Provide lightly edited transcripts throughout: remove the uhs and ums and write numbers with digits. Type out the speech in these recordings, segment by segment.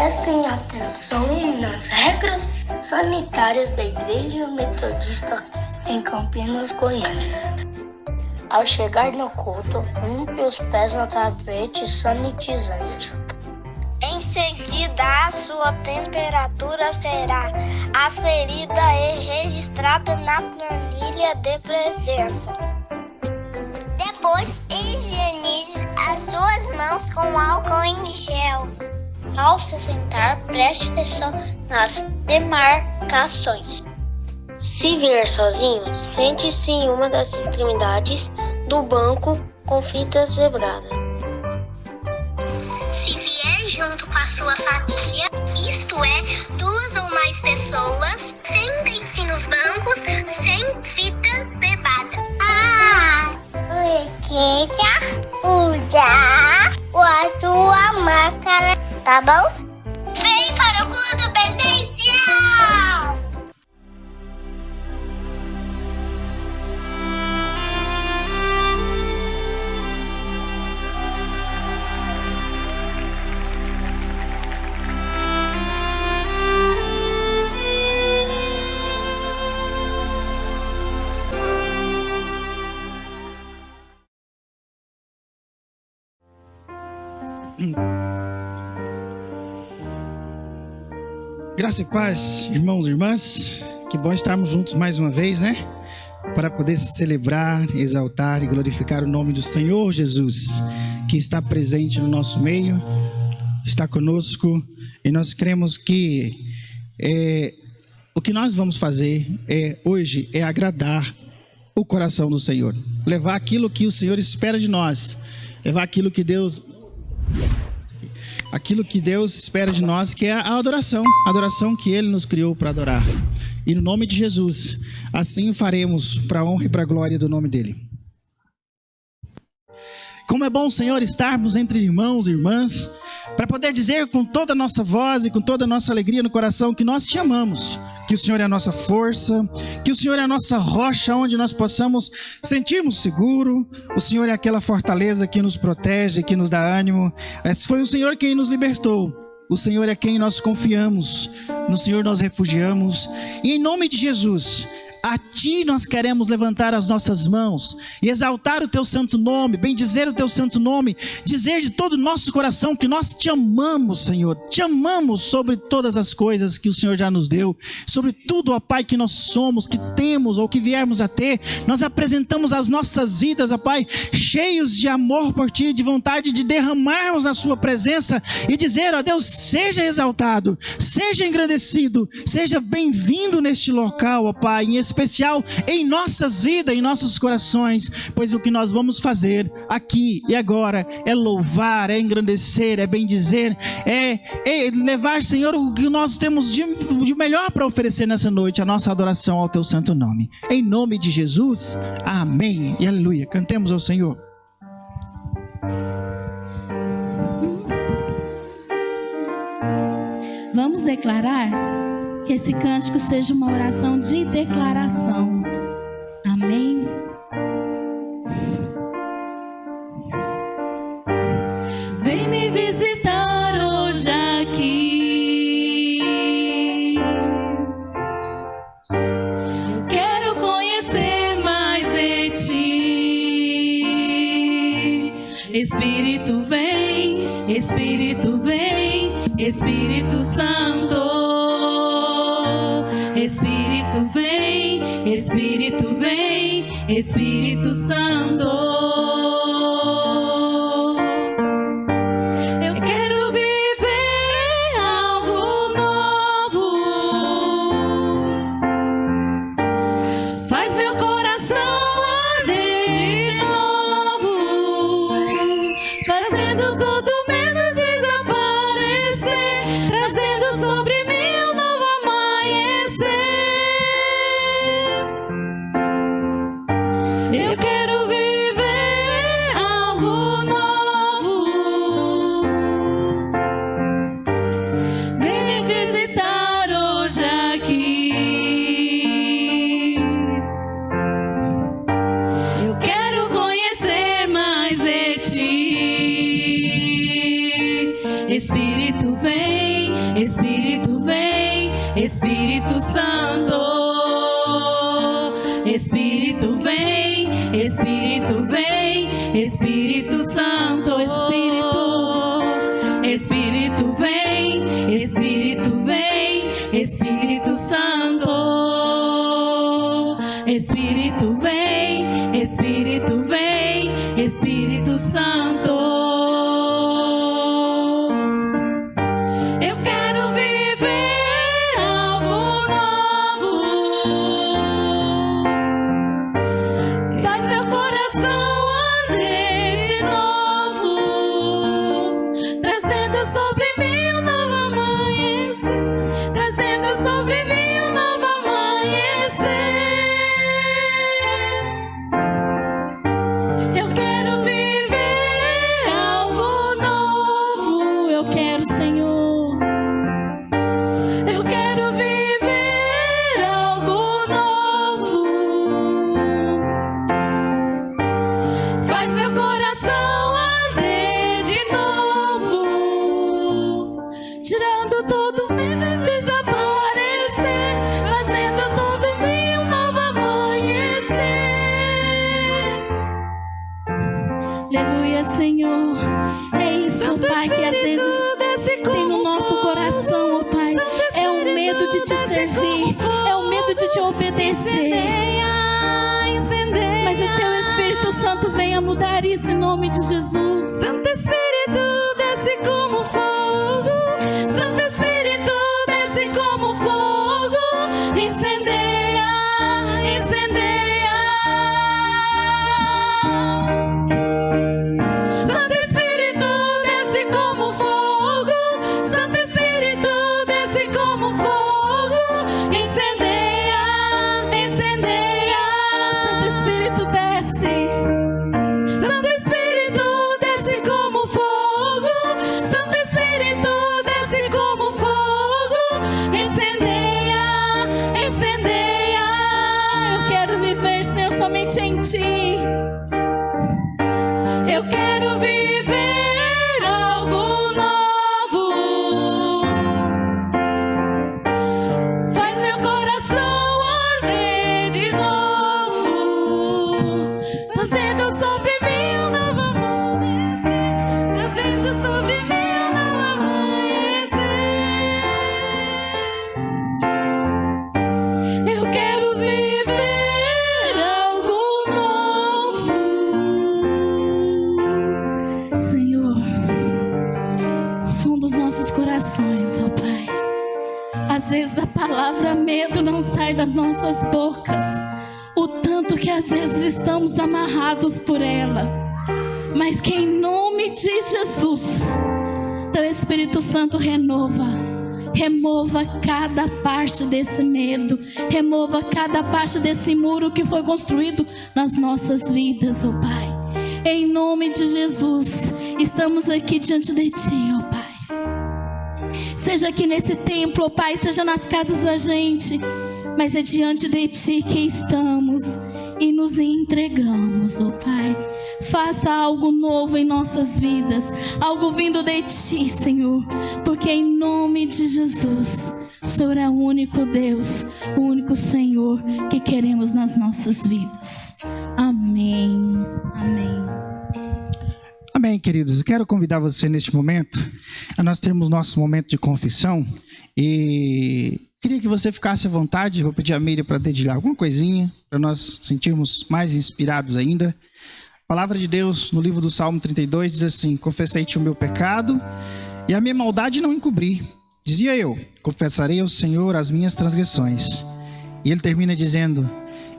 Prestem atenção nas regras sanitárias da Igreja Metodista em Campinas, Goiânia. Ao chegar no culto, limpe os pés no tapete sanitizante. Em seguida, a sua temperatura será aferida e registrada na planilha de presença. Depois, higienize as suas mãos com álcool em gel. Ao se sentar, preste atenção nas demarcações. Se vier sozinho, sente-se em uma das extremidades do banco com fita zebrada. Se vier junto com a sua família, isto é, 2 ou mais pessoas, sentem-se nos bancos sem fita zebrada. Precisa usar a sua máscara, tá bom? Vem para o culto presencial! Graça e paz, irmãos e irmãs. Que bom estarmos juntos mais uma vez, né? Para poder celebrar, exaltar e glorificar o nome do Senhor Jesus, que está presente no nosso meio, está conosco, e nós cremos que o que nós vamos fazer hoje é agradar o coração do Senhor, levar aquilo que o Senhor espera de nós, levar aquilo que Deus espera de nós, que é a adoração que Ele nos criou para adorar. E no nome de Jesus, assim faremos, para a honra e para a glória do nome dEle. Como é bom, Senhor, estarmos entre irmãos e irmãs, para poder dizer com toda a nossa voz e com toda a nossa alegria no coração que nós te amamos, que o Senhor é a nossa força, que o Senhor é a nossa rocha onde nós possamos sentirmos seguro. O Senhor é aquela fortaleza que nos protege, que nos dá ânimo. Foi o Senhor quem nos libertou. O Senhor é quem nós confiamos, no Senhor nós refugiamos. E em nome de Jesus, a Ti nós queremos levantar as nossas mãos e exaltar o Teu santo nome, bendizer o Teu santo nome, dizer de todo o nosso coração que nós Te amamos, Senhor. Te amamos sobre todas as coisas que o Senhor já nos deu, sobre tudo, ó Pai, que nós somos, que temos ou que viermos a ter. Nós apresentamos as nossas vidas, ó Pai, cheios de amor por Ti, de vontade de derramarmos na Sua presença e dizer, ó Deus, seja exaltado, seja engrandecido, seja bem-vindo neste local, ó Pai, em especial em nossas vidas, em nossos corações, pois o que nós vamos fazer aqui e agora é louvar, é engrandecer, é bendizer, é levar, Senhor, o que nós temos de melhor para oferecer nessa noite, a nossa adoração ao Teu santo nome. Em nome de Jesus, amém e aleluia. Cantemos ao Senhor. Vamos declarar? Que esse cântico seja uma oração de declaração. Amém? Vem me visitar hoje aqui. Quero conhecer mais de Ti. Espírito vem, Espírito vem, Espírito Santo. Espírito vem, Espírito vem, Espírito Santo. Eu quero viver algo novo. Faz meu coração arder de novo, fazendo todo medo desaparecer, trazendo sobre mim um novo amanhecer. Eu quero viver Espírito Santo. Espírito vem, Espírito vem, Espírito Santo. Espírito vem, Espírito vem, Espírito Santo. Espírito vem, Espírito vem, Espírito Santo. Eu quero viver algo novo. Faz meu coração arder de novo, trazendo sobre mim um novo amanhecer, trazendo sobre mim um novo amanhecer. Eu quero viver algo novo. Eu quero, Senhor. Eu quero viver algo novo. Faz meu coração arder de novo, tirando todo medo de desaparecer, fazendo sobre mim um novo amanhecer. Aleluia, Senhor. É isso, Pai, que às vezes tem no nosso coração, ó Pai. É o medo de te servir, é o medo de te obedecer. Mas o Teu Espírito Santo venha mudar isso em nome de Jesus. Santo Espírito, desce como fogo. Santo Espírito, desce como fogo. Incendeia, incendeia. Santo Espírito, desce como fogo. Santo Espírito, desce como fogo. Incendeia, incendeia. Santo Espírito, desce. Santo Espírito, desce como fogo. Santo Espírito, desce como fogo. Incendeia, incendeia. Eu quero viver, Senhor, somente em Ti. Eu quero viver algo novo. Faz meu coração arder de novo, trazendo sobre mim um novo amanhecer, trazendo sobre mim um novo amanhecer. Eu quero viver algo novo. Senhor, som dos nossos corações, ó Pai. Às vezes a palavra medo não sai das nossas bocas, o tanto que às vezes estamos amarrados por ela. Mas que em nome de Jesus, Teu Espírito Santo remova cada parte desse medo, remova cada parte desse muro que foi construído nas nossas vidas, ó Pai. Em nome de Jesus, estamos aqui diante de Ti, ó Pai. Seja aqui nesse templo, ó Pai, seja nas casas da gente, mas é diante de Ti que estamos e nos entregamos, ó Pai. Faça algo novo em nossas vidas, algo vindo de Ti, Senhor, porque em nome de Jesus, o Senhor é o único Deus, o único Senhor que queremos nas nossas vidas. Amém. Amém. Amém, queridos. Eu quero convidar você neste momento a nós termos nosso momento de confissão e queria que você ficasse à vontade. Vou pedir a Miriam para dedilhar alguma coisinha para nós sentirmos mais inspirados ainda. A palavra de Deus no livro do Salmo 32 diz assim: confessei-te o meu pecado e a minha maldade não encobri. Dizia eu, confessarei ao Senhor as minhas transgressões. E ele termina dizendo: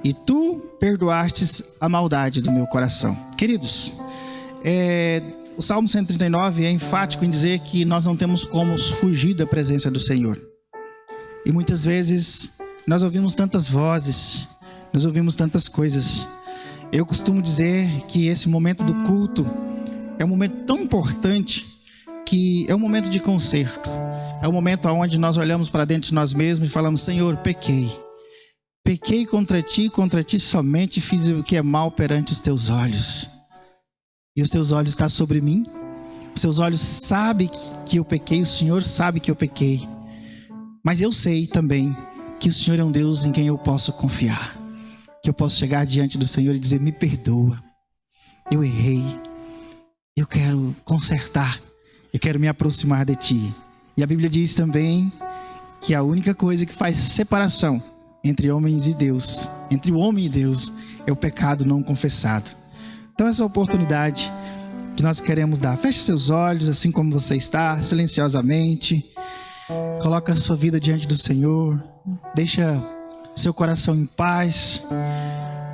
e tu perdoastes a maldade do meu coração. Queridos, o Salmo 139 é enfático em dizer que nós não temos como fugir da presença do Senhor. E muitas vezes nós ouvimos tantas vozes, nós ouvimos tantas coisas. Eu costumo dizer que esse momento do culto é um momento tão importante que é um momento de conserto. É um momento onde nós olhamos para dentro de nós mesmos e falamos: Senhor, pequei. Pequei contra Ti somente, fiz o que é mal perante os Teus olhos. E os Teus olhos estão sobre mim. Os Teus olhos sabem que eu pequei, o Senhor sabe que eu pequei. Mas eu sei também que o Senhor é um Deus em quem eu posso confiar. Que eu posso chegar diante do Senhor e dizer: me perdoa, eu errei, eu quero consertar, eu quero me aproximar de Ti. E a Bíblia diz também que a única coisa que faz separação entre homens e Deus, entre o homem e Deus, é o pecado não confessado. Então essa oportunidade que nós queremos dar. Feche seus olhos, assim como você está, silenciosamente. Coloca a sua vida diante do Senhor. Deixa seu coração em paz.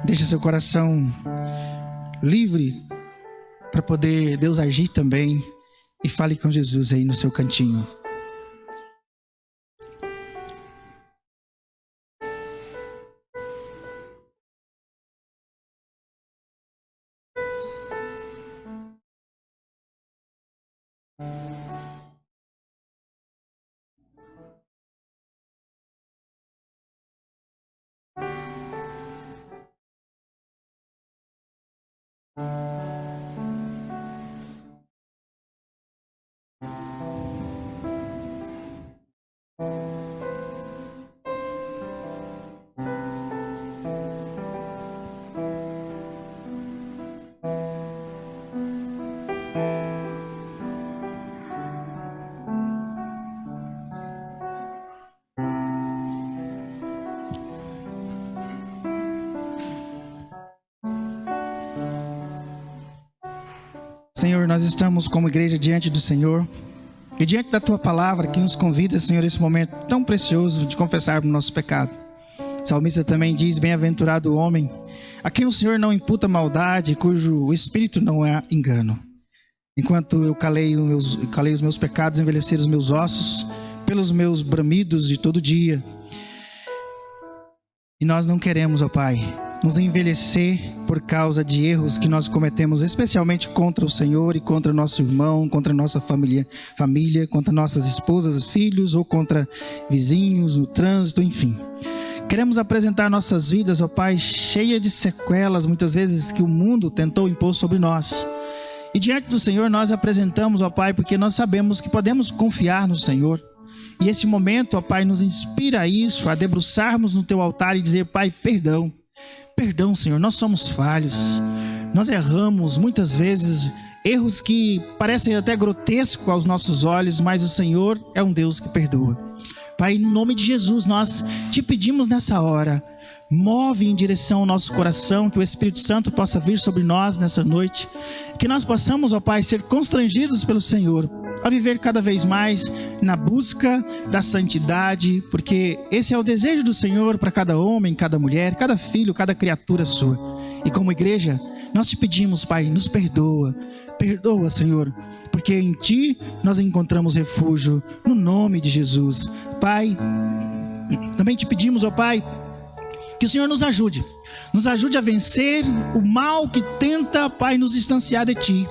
Deixa seu coração livre para poder Deus agir também. E fale com Jesus aí no seu cantinho. Senhor, nós estamos como igreja diante do Senhor e diante da Tua palavra que nos convida, Senhor, esse momento tão precioso de confessarmos o nosso pecado. O salmista também diz: bem-aventurado o homem a quem o Senhor não imputa maldade, cujo espírito não é engano. Enquanto eu calei os meus pecados, envelheceram os meus ossos pelos meus bramidos de todo dia. E nós não queremos, ó Pai, nos envelhecer por causa de erros que nós cometemos, especialmente contra o Senhor e contra nosso irmão, contra nossa família, contra nossas esposas, filhos, ou contra vizinhos, no trânsito, enfim. Queremos apresentar nossas vidas, ó Pai, cheia de sequelas, muitas vezes, que o mundo tentou impor sobre nós. E diante do Senhor nós apresentamos, ó Pai, porque nós sabemos que podemos confiar no Senhor. E esse momento, ó Pai, nos inspira a isso, a debruçarmos no Teu altar e dizer: Pai, perdão. Perdão, Senhor, nós somos falhos, nós erramos muitas vezes, erros que parecem até grotescos aos nossos olhos, mas o Senhor é um Deus que perdoa. Pai, no nome de Jesus, nós Te pedimos nessa hora, move em direção ao nosso coração, que o Espírito Santo possa vir sobre nós nessa noite, que nós possamos, ó Pai, ser constrangidos pelo Senhor, a viver cada vez mais na busca da santidade, porque esse é o desejo do Senhor para cada homem, cada mulher, cada filho, cada criatura sua. E como igreja, nós Te pedimos, Pai, nos perdoa, perdoa, Senhor, porque em Ti nós encontramos refúgio, no nome de Jesus. Pai, também Te pedimos, ó Pai, que o Senhor nos ajude a vencer o mal que tenta, Pai, nos distanciar de Ti.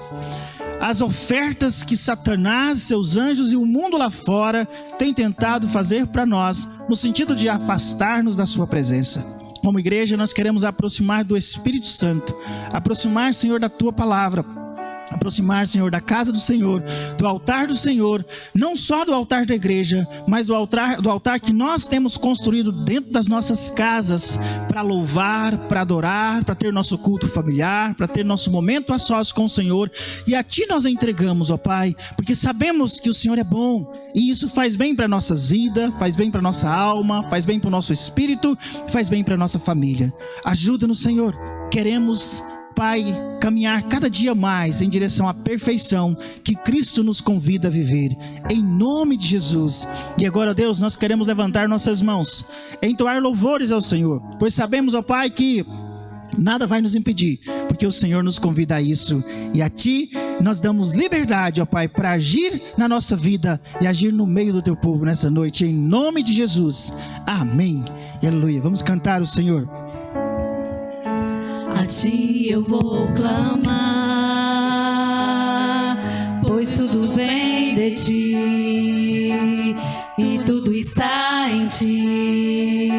As ofertas que Satanás, seus anjos e o mundo lá fora têm tentado fazer para nós, no sentido de afastar-nos da Sua presença. Como igreja, nós queremos aproximar do Espírito Santo, aproximar, Senhor, da Tua palavra, aproximar, Senhor, da casa do Senhor, do altar do Senhor, não só do altar da igreja, mas do altar que nós temos construído dentro das nossas casas, para louvar, para adorar, para ter nosso culto familiar, para ter nosso momento a sós com o Senhor. E a Ti nós entregamos, ó Pai, porque sabemos que o Senhor é bom, e isso faz bem para nossas vidas, faz bem para nossa alma, faz bem para o nosso espírito, faz bem para nossa família. Ajuda-nos, Senhor, queremos, Pai, caminhar cada dia mais em direção à perfeição que Cristo nos convida a viver, em nome de Jesus. E agora, Deus, nós queremos levantar nossas mãos, entoar louvores ao Senhor, pois sabemos, ó Pai, que nada vai nos impedir, porque o Senhor nos convida a isso, e a Ti nós damos liberdade, ó Pai, para agir na nossa vida e agir no meio do Teu povo nessa noite, em nome de Jesus, amém e aleluia. Vamos cantar o Senhor. A Ti eu vou clamar, pois tudo vem de Ti e tudo está em Ti.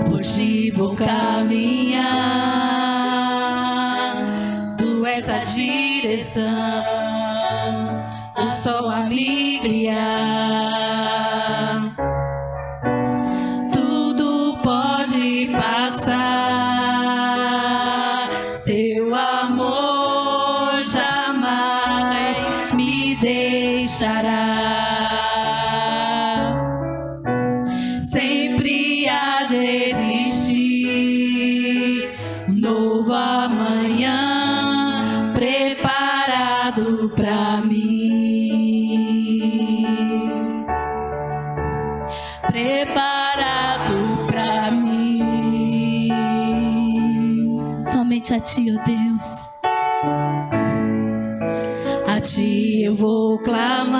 Por Ti vou caminhar, Tu és a direção, o sol a me Tudo pode passar, seu amor jamais me deixará. Sempre há de existir um novo amanhã preparado pra mim. Preparado pra mim. Somente a ti, ó Deus. A ti eu vou clamar,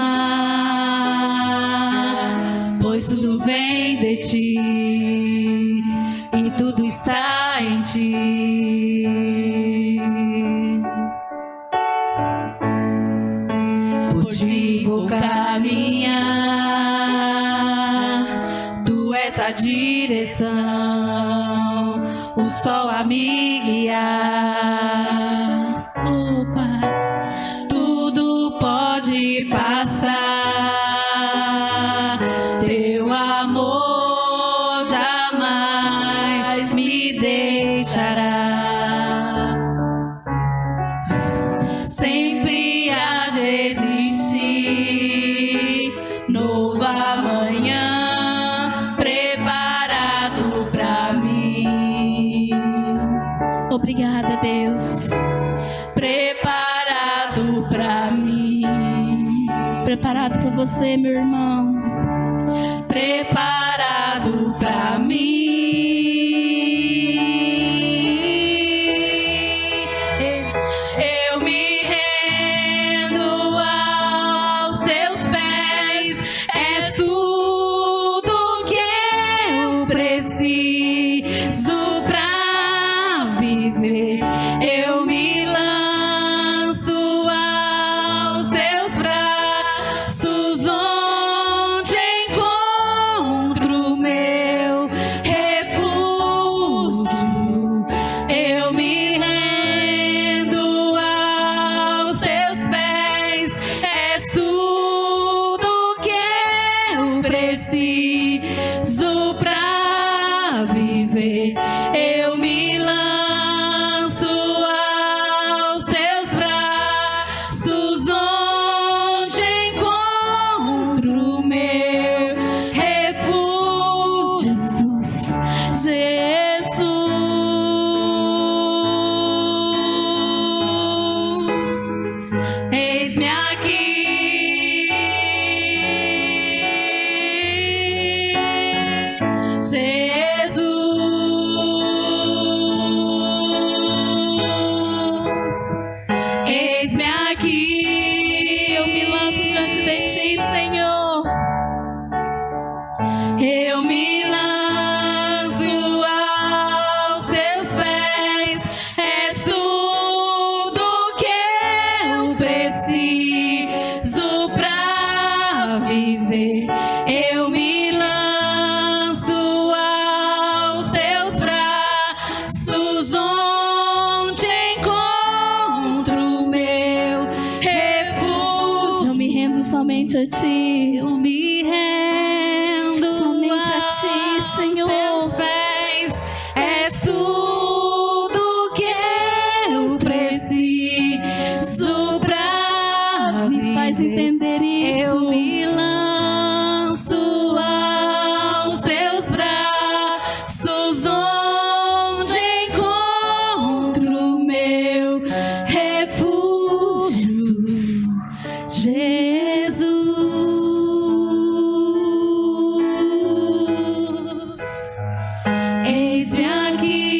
pois tudo vem de ti e tudo está em ti. Por ti vou caminhar, tu és a direção, o sol a me guiar. Oh, Pai. Tudo pode passar, teu amor jamais me deixará. Sempre há de existir novo amanhã preparado pra mim. Obrigada, Deus. Preparado pra mim. Preparado pra você, meu irmão. Preparado pra mim. Eu me rendo aos teus pés. És tudo que eu preciso pra viver. Eu me lanço aos teus braços, onde encontro meu refúgio. Eu me rendo aos teus pés. És tudo que eu preciso pra viver. Eu me lanço aos teus braços, onde encontro meu refúgio. Jesus, eis-me aqui, Jesus, eis-me aqui. Eu me lanço diante de ti, Senhor. Eu me lanço aos teus pés. És tudo que eu preciso pra viver. Eu me lanço aos teus braços, onde encontro meu refúgio. Eu me rendo somente a ti. Eu me rendo somente a ti, Senhor. Aos teus pés. És tudo que eu preciso pra viver. Me faz entender isso. Eu me lanço aos teus braços, onde encontro meu refúgio. Jesus, eis-me aqui,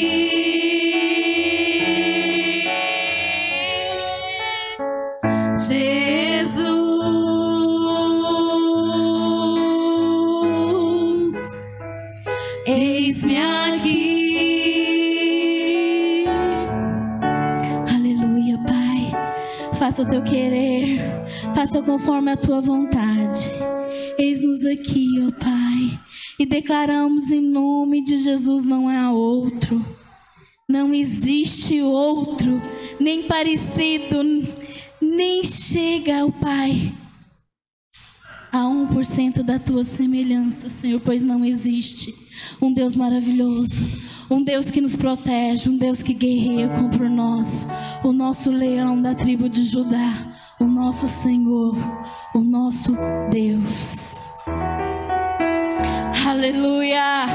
Jesus, eis-me aqui. Aleluia, Pai. Faça o teu querer, faça conforme a tua vontade. Eis-nos aqui, ó Pai, e declaramos em nome de Jesus: não há outro, não existe outro, nem parecido, nem chega ao Pai. a 1% da tua semelhança, Senhor, pois não existe um Deus maravilhoso, um Deus que nos protege, um Deus que guerreia por nós, o nosso leão da tribo de Judá, o nosso Senhor, o nosso Deus. Aleluia!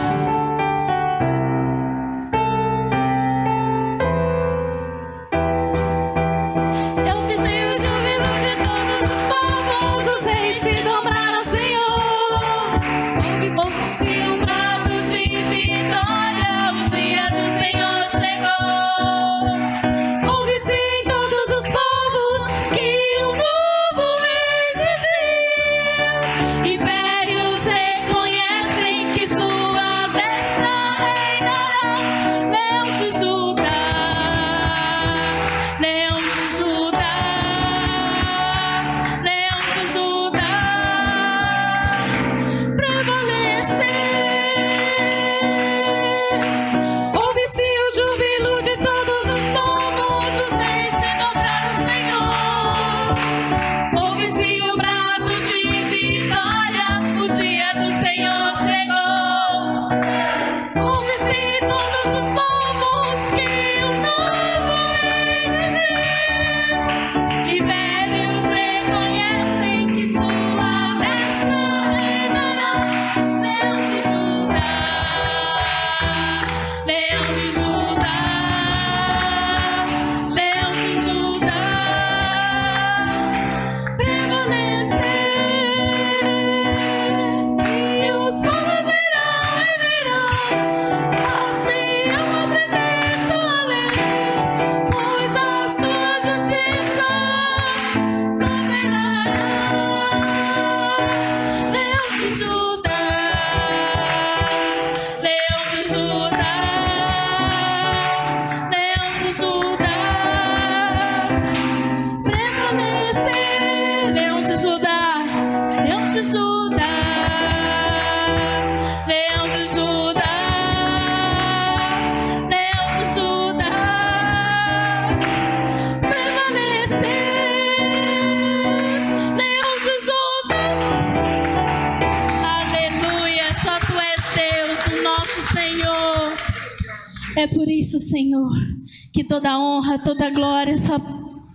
É por isso, Senhor, que toda honra, toda glória só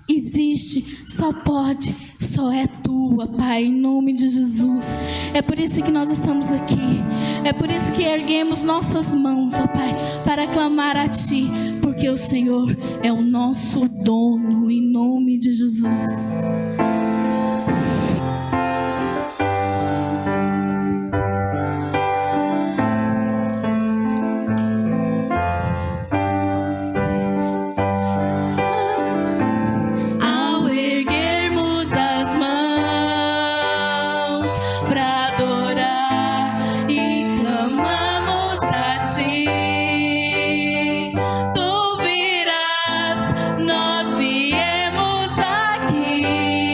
existe, só pode, só é tua, Pai, em nome de Jesus. É por isso que nós estamos aqui. É por isso que erguemos nossas mãos, ó Pai, para clamar a Ti, porque o Senhor é o nosso dono, em nome de Jesus. Tu virás, nós viemos aqui.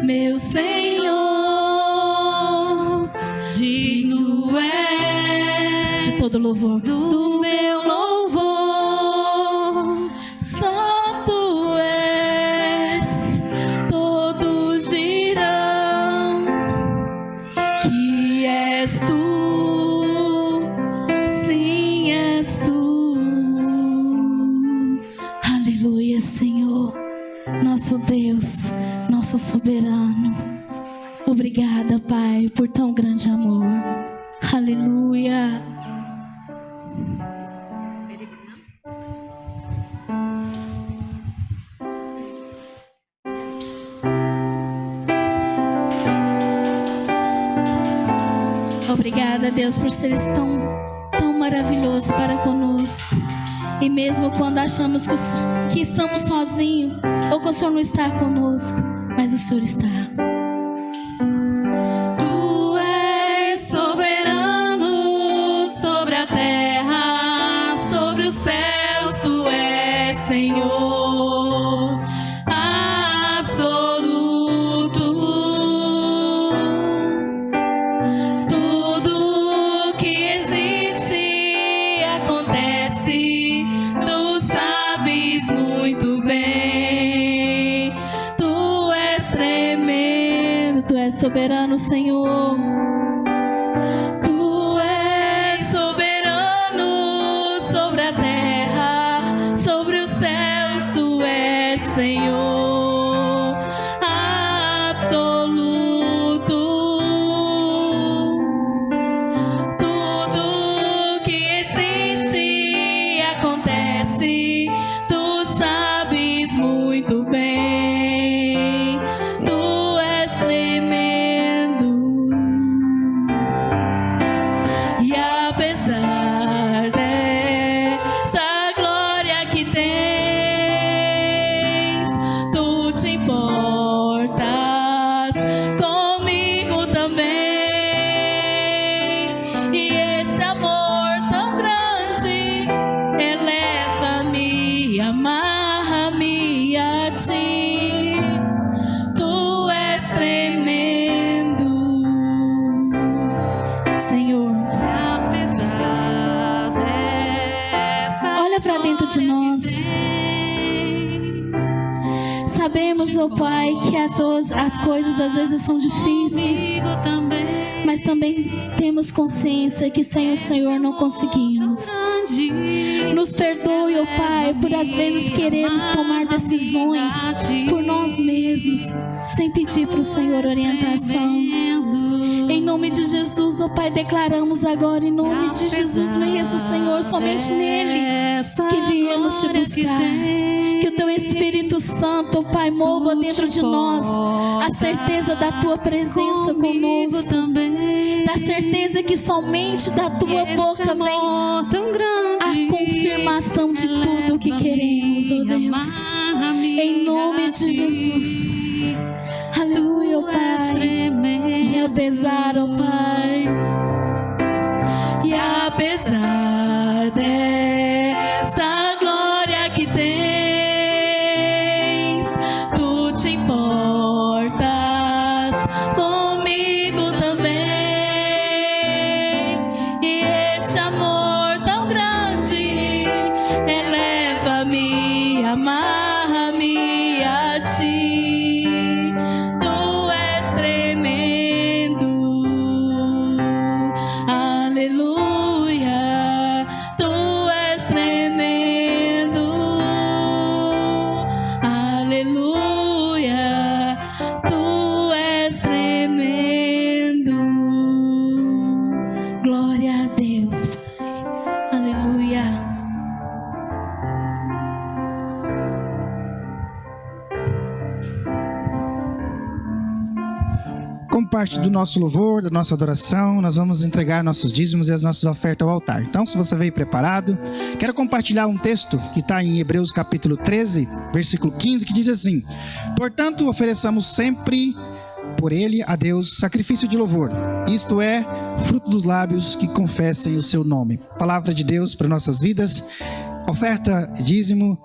meu Senhor, digno és de todo louvor, do meu louvor. Santo és, todos dirão que és tu, sim és tu. Aleluia, Senhor, nosso Deus, nosso soberano. Obrigada, Pai, por tão grande amor. Aleluia. Obrigada, Deus, por seres tão maravilhoso para conosco. E mesmo quando achamos que estamos sozinhos, ou que o Senhor não está conosco, mas o Senhor está. Tu és soberano sobre a terra, sobre os céus, tu és Senhor absoluto. Tudo que existe acontece, tu sabes muito bem. Tu és tremendo, tu és soberano, Senhor. Tu és soberano sobre a terra, sobre os céus, tu és Senhor absoluto. Tudo que existe acontece, tu sabes muito bem. Tu és tremendo. E apesar dessa glória que tens, tu te importas comigo também. E esse amor tão grande eleva-me, amarra-me a ti. Tu és tremendo, Senhor. Apesar dessa olha para dentro de nós. Sabemos, ó Pai, que as coisas às vezes são difíceis, mas também temos consciência que sem o Senhor não conseguimos. Nos perdoe, ó Pai, por às vezes queremos tomar decisões por nós mesmos, sem pedir para o Senhor orientação. Em nome de Jesus, ó Pai, declaramos agora, em nome de Jesus mesmo, Senhor, somente nele que viemos te buscar. Que o teu Espírito Santo, ó Pai, mova dentro de nós a certeza da tua presença conosco, da certeza que somente da tua boca vem a confirmação de tudo o que queremos, ó Deus. Em nome de Jesus. Aleluia, ó Pai. E apesar, ó Pai, e apesar desta glória que tens, tu te importas comigo também. E este amor tão grande eleva-me, amarra-me a ti. Tu és tremendo. Aleluia. Tu és tremendo. Aleluia. Tu és tremendo. Glória a Deus, Pai. Aleluia. Como parte do nosso louvor, da nossa adoração, nós vamos entregar nossos dízimos e as nossas ofertas ao altar. Então, se você veio preparado, quero compartilhar um texto que está em Hebreus capítulo 13, versículo 15, que diz assim: portanto, ofereçamos sempre por ele a Deus sacrifício de louvor, isto é, fruto dos lábios que confessem o seu nome. Palavra de Deus para nossas vidas. Oferta, dízimo,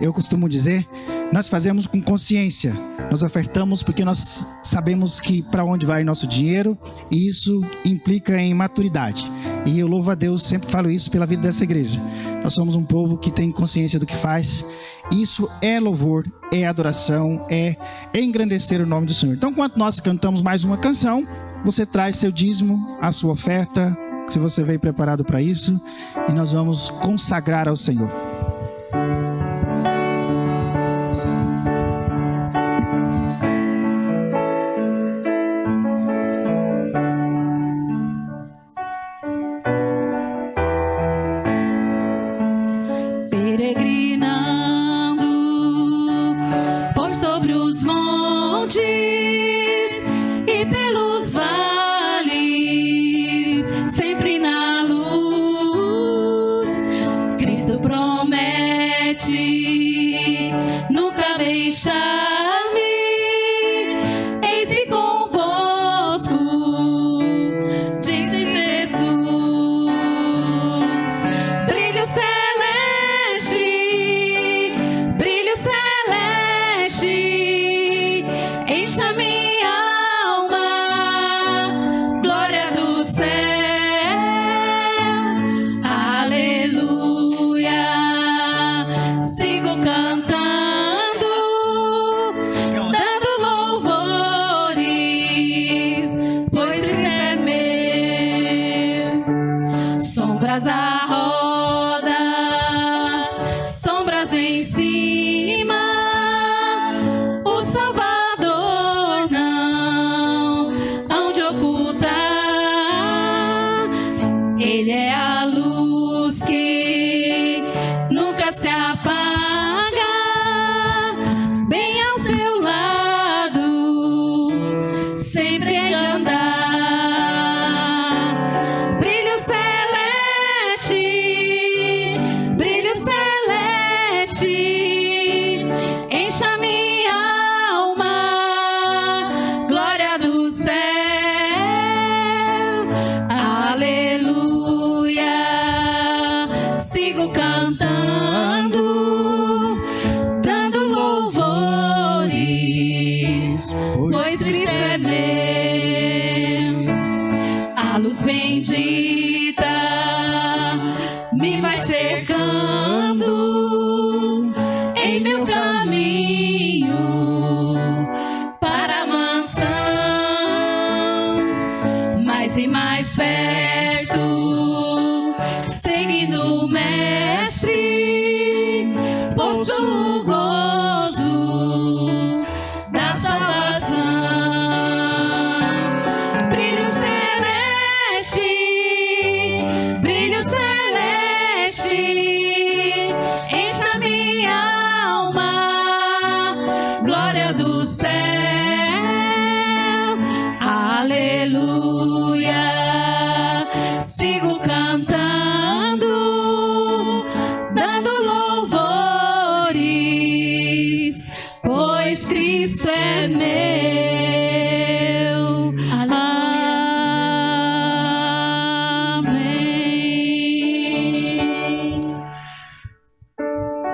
eu costumo dizer, Nós fazemos com consciência. Nós ofertamos porque nós sabemos que para onde vai nosso dinheiro, e isso implica em maturidade. E eu louvo a Deus, sempre falo isso pela vida dessa igreja. Nós somos um povo que tem consciência do que faz. Isso é louvor, é adoração, é engrandecer o nome do Senhor. Então, enquanto nós cantamos mais uma canção, você traz seu dízimo, a sua oferta, se você veio preparado para isso, e nós vamos consagrar ao Senhor.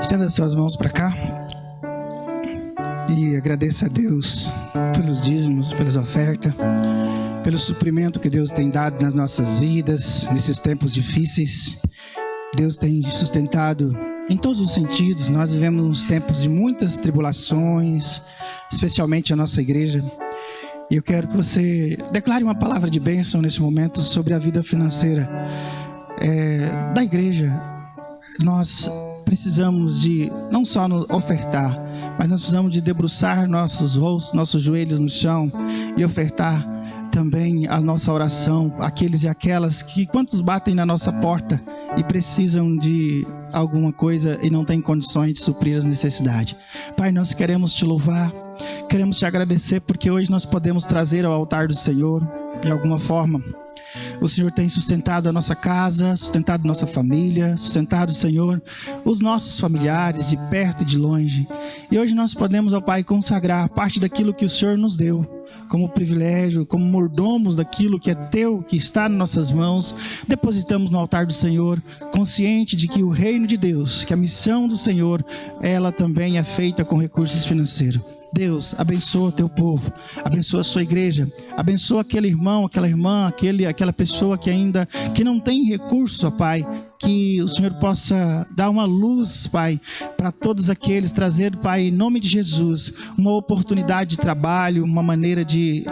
Estenda suas mãos para cá e agradeça a Deus pelos dízimos, pelas ofertas, pelo suprimento que Deus tem dado nas nossas vidas, nesses tempos difíceis. Deus tem sustentado em todos os sentidos. Nós vivemos tempos de muitas tribulações, especialmente a nossa igreja. E eu quero que você declare uma palavra de bênção nesse momento sobre a vida financeira da igreja. Nós precisamos de não só nos ofertar, mas nós precisamos de debruçar nossos rostos, nossos joelhos no chão e ofertar também a nossa oração, aqueles e aquelas que quantos batem na nossa porta e precisam de alguma coisa e não têm condições de suprir as necessidades. Pai, nós queremos te louvar, queremos te agradecer porque hoje nós podemos trazer ao altar do Senhor de alguma forma. O Senhor tem sustentado a nossa casa, sustentado a nossa família, sustentado, Senhor, os nossos familiares de perto e de longe. E hoje nós podemos, ó Pai, consagrar parte daquilo que o Senhor nos deu como privilégio, como mordomos daquilo que é teu, que está nas nossas mãos, depositamos no altar do Senhor, consciente de que o reino de Deus, que a missão do Senhor, ela também é feita com recursos financeiros. Deus, abençoa o teu povo, abençoa a sua igreja, abençoa aquele irmão, aquela irmã, aquela pessoa que não tem recurso, ó Pai, que o Senhor possa dar uma luz, Pai, para todos aqueles, trazer, Pai, em nome de Jesus, uma oportunidade de trabalho, uma maneira de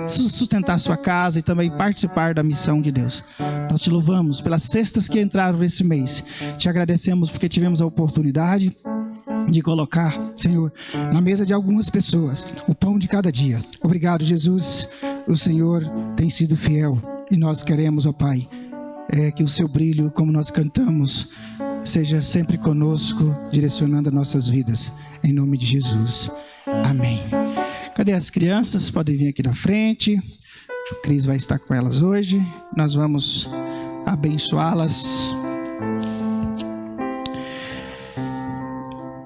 sustentar a sua casa e também participar da missão de Deus. Nós te louvamos pelas cestas que entraram nesse mês, te agradecemos porque tivemos a oportunidade de colocar, Senhor, na mesa de algumas pessoas o pão de cada dia. Obrigado, Jesus. O Senhor tem sido fiel e nós queremos, ó Pai, que o seu brilho, como nós cantamos, seja sempre conosco, direcionando as nossas vidas. Em nome de Jesus. Amém. Cadê as crianças? Podem vir aqui na frente. O Cris vai estar com elas hoje. Nós vamos abençoá-las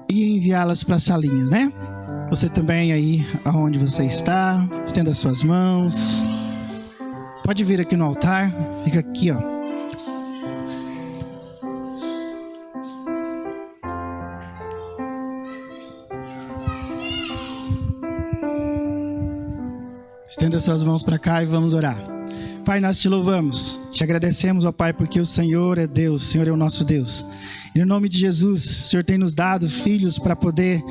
e enviá-las para as salinhas, né? Você também aí, aonde você está, estenda as suas mãos. Pode vir aqui no altar. Fica aqui, ó. Estenda suas mãos para cá e vamos orar. Pai, nós te louvamos, te agradecemos, ó Pai, porque o Senhor é Deus, o Senhor é o nosso Deus. E no nome de Jesus, o Senhor tem nos dado filhos para poder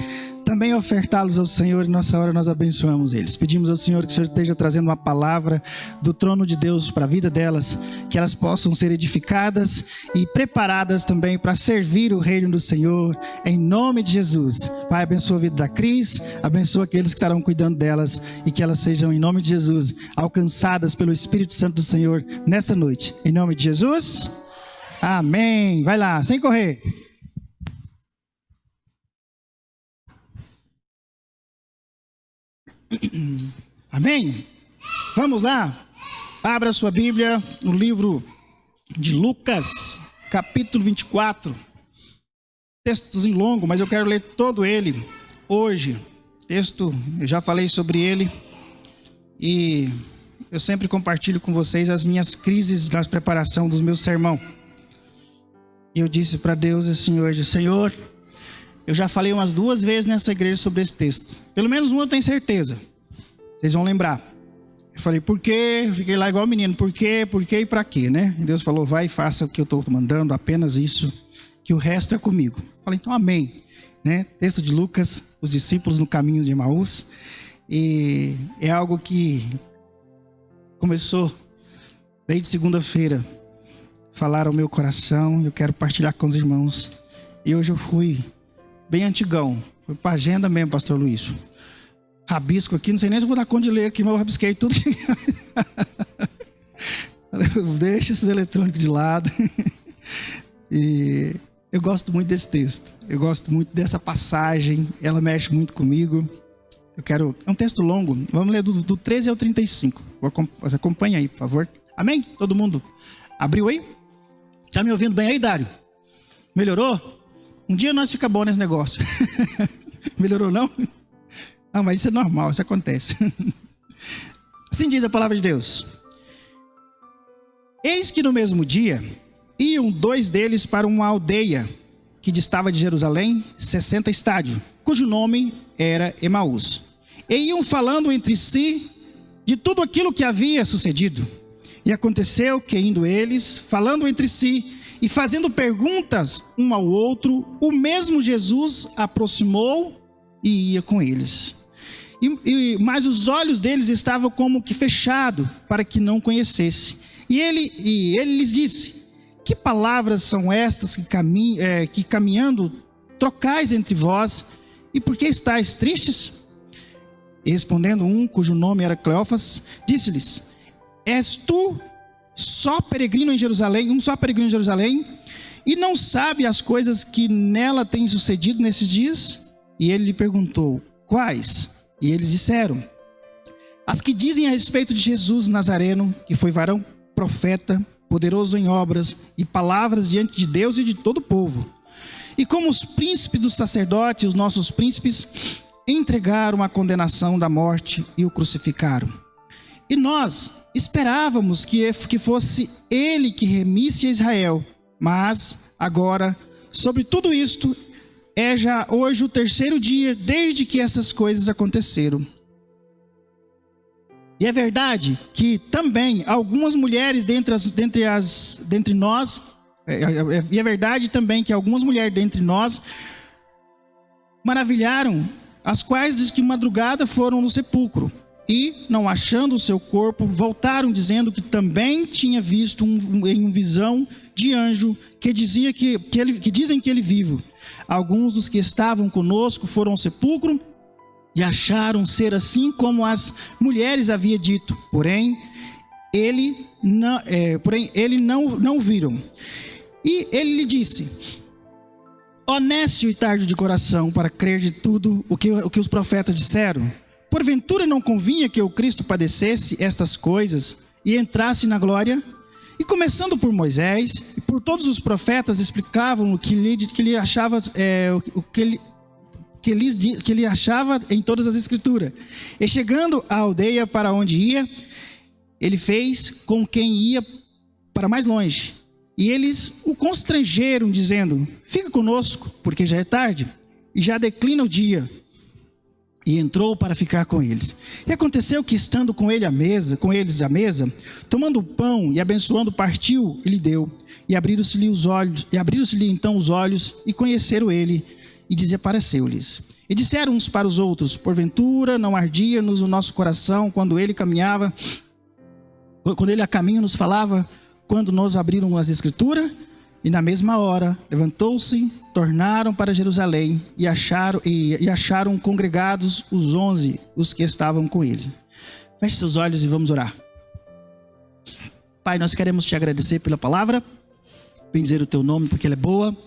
também ofertá-los ao Senhor, e nessa hora nós abençoamos eles. Pedimos ao Senhor que o Senhor esteja trazendo uma palavra do trono de Deus para a vida delas, que elas possam ser edificadas e preparadas também para servir o reino do Senhor, em nome de Jesus. Pai, abençoa a vida da Cris, abençoa aqueles que estarão cuidando delas e que elas sejam, em nome de Jesus, alcançadas pelo Espírito Santo do Senhor nesta noite. Em nome de Jesus, amém. Vai lá, sem correr. Amém? Vamos lá. Abra sua Bíblia no livro de Lucas, capítulo 24. Textozinho longo, mas eu quero ler todo ele hoje. Texto, eu já falei sobre ele e eu sempre compartilho com vocês as minhas crises na preparação dos meus sermão. E eu disse para Deus assim hoje: Senhor, eu já falei umas 2 vezes nessa igreja sobre esse texto. Pelo menos uma eu tenho certeza. Vocês vão lembrar. Eu falei, por quê? Eu fiquei lá igual menino. Por quê? Por quê e pra quê, né? E Deus falou, vai e faça o que eu estou mandando, apenas isso, que o resto é comigo. Eu falei, então amém. Né? Texto de Lucas, os discípulos no caminho de Emaús. E é algo que começou desde segunda-feira. Falar ao meu coração, eu quero partilhar com os irmãos. E hoje eu fui bem antigão. Foi para agenda mesmo, pastor Luiz. Rabisco aqui, não sei nem se vou dar conta de ler aqui, mas eu rabisquei tudo. Deixa esses eletrônicos de lado. E eu gosto muito desse texto. Eu gosto muito dessa passagem. Ela mexe muito comigo. É um texto longo. Vamos ler do 13 ao 35. Você acompanha aí, por favor. Amém? Todo mundo abriu aí? Tá me ouvindo bem aí, Dário? Melhorou? Um dia nós fica bom nesse negócio. Melhorou não? Ah, mas isso é normal, isso acontece. Assim diz a palavra de Deus. Eis que no mesmo dia iam 2 deles para uma aldeia que distava de Jerusalém 60 estádios, cujo nome era Emaús. E iam falando entre si de tudo aquilo que havia sucedido. E aconteceu que, indo eles, falando entre si e fazendo perguntas um ao outro, o mesmo Jesus aproximou e ia com eles. Mas os olhos deles estavam como que fechados, para que não conhecesse. E ele lhes disse, que palavras são estas que caminhando trocais entre vós, e por que estáis tristes? E respondendo um, cujo nome era Cleófas, disse-lhes, és tu só peregrino em Jerusalém, e não sabe as coisas que nela têm sucedido nesses dias? E ele lhe perguntou, quais? E eles disseram, as que dizem a respeito de Jesus Nazareno, que foi varão profeta, poderoso em obras e palavras diante de Deus e de todo o povo. E como os príncipes dos sacerdotes, os nossos príncipes, entregaram a condenação da morte e o crucificaram. E nós esperávamos que fosse ele que remisse a Israel, mas agora, sobre tudo isto, é já hoje o terceiro dia desde que essas coisas aconteceram. E é verdade que também algumas mulheres dentre nós, e é verdade também que algumas mulheres dentre nós maravilharam, as quais diz que madrugada foram no sepulcro e, não achando o seu corpo, voltaram dizendo que também tinha visto em uma visão de anjo que dizem que ele vivo. Alguns dos que estavam conosco foram ao sepulcro e acharam ser assim como as mulheres havia dito, porém ele não viram. E ele lhe disse: ó nécio e tardo de coração, para crer de tudo o que os profetas disseram. Porventura não convinha que o Cristo padecesse estas coisas e entrasse na glória? E começando por Moisés e por todos os profetas explicavam o que ele achava, que ele achava em todas as escrituras. E chegando à aldeia para onde ia, ele fez com quem ia para mais longe. E eles o constrangeram, dizendo: fica conosco, porque já é tarde, e já declina o dia. E entrou para ficar com eles. E aconteceu que, estando com eles à mesa, tomando o pão e abençoando, partiu e lhe deu. E abriram-se-lhe então os olhos, e conheceram ele, e desapareceu-lhes. E disseram uns para os outros: porventura não ardia-nos o nosso coração quando ele a caminho nos falava, quando nos abriram as escrituras? E na mesma hora levantou-se, tornaram para Jerusalém e acharam congregados os 11, os que estavam com ele. Feche seus olhos e vamos orar. Pai, nós queremos te agradecer pela palavra, bendizer o teu nome porque ela é boa,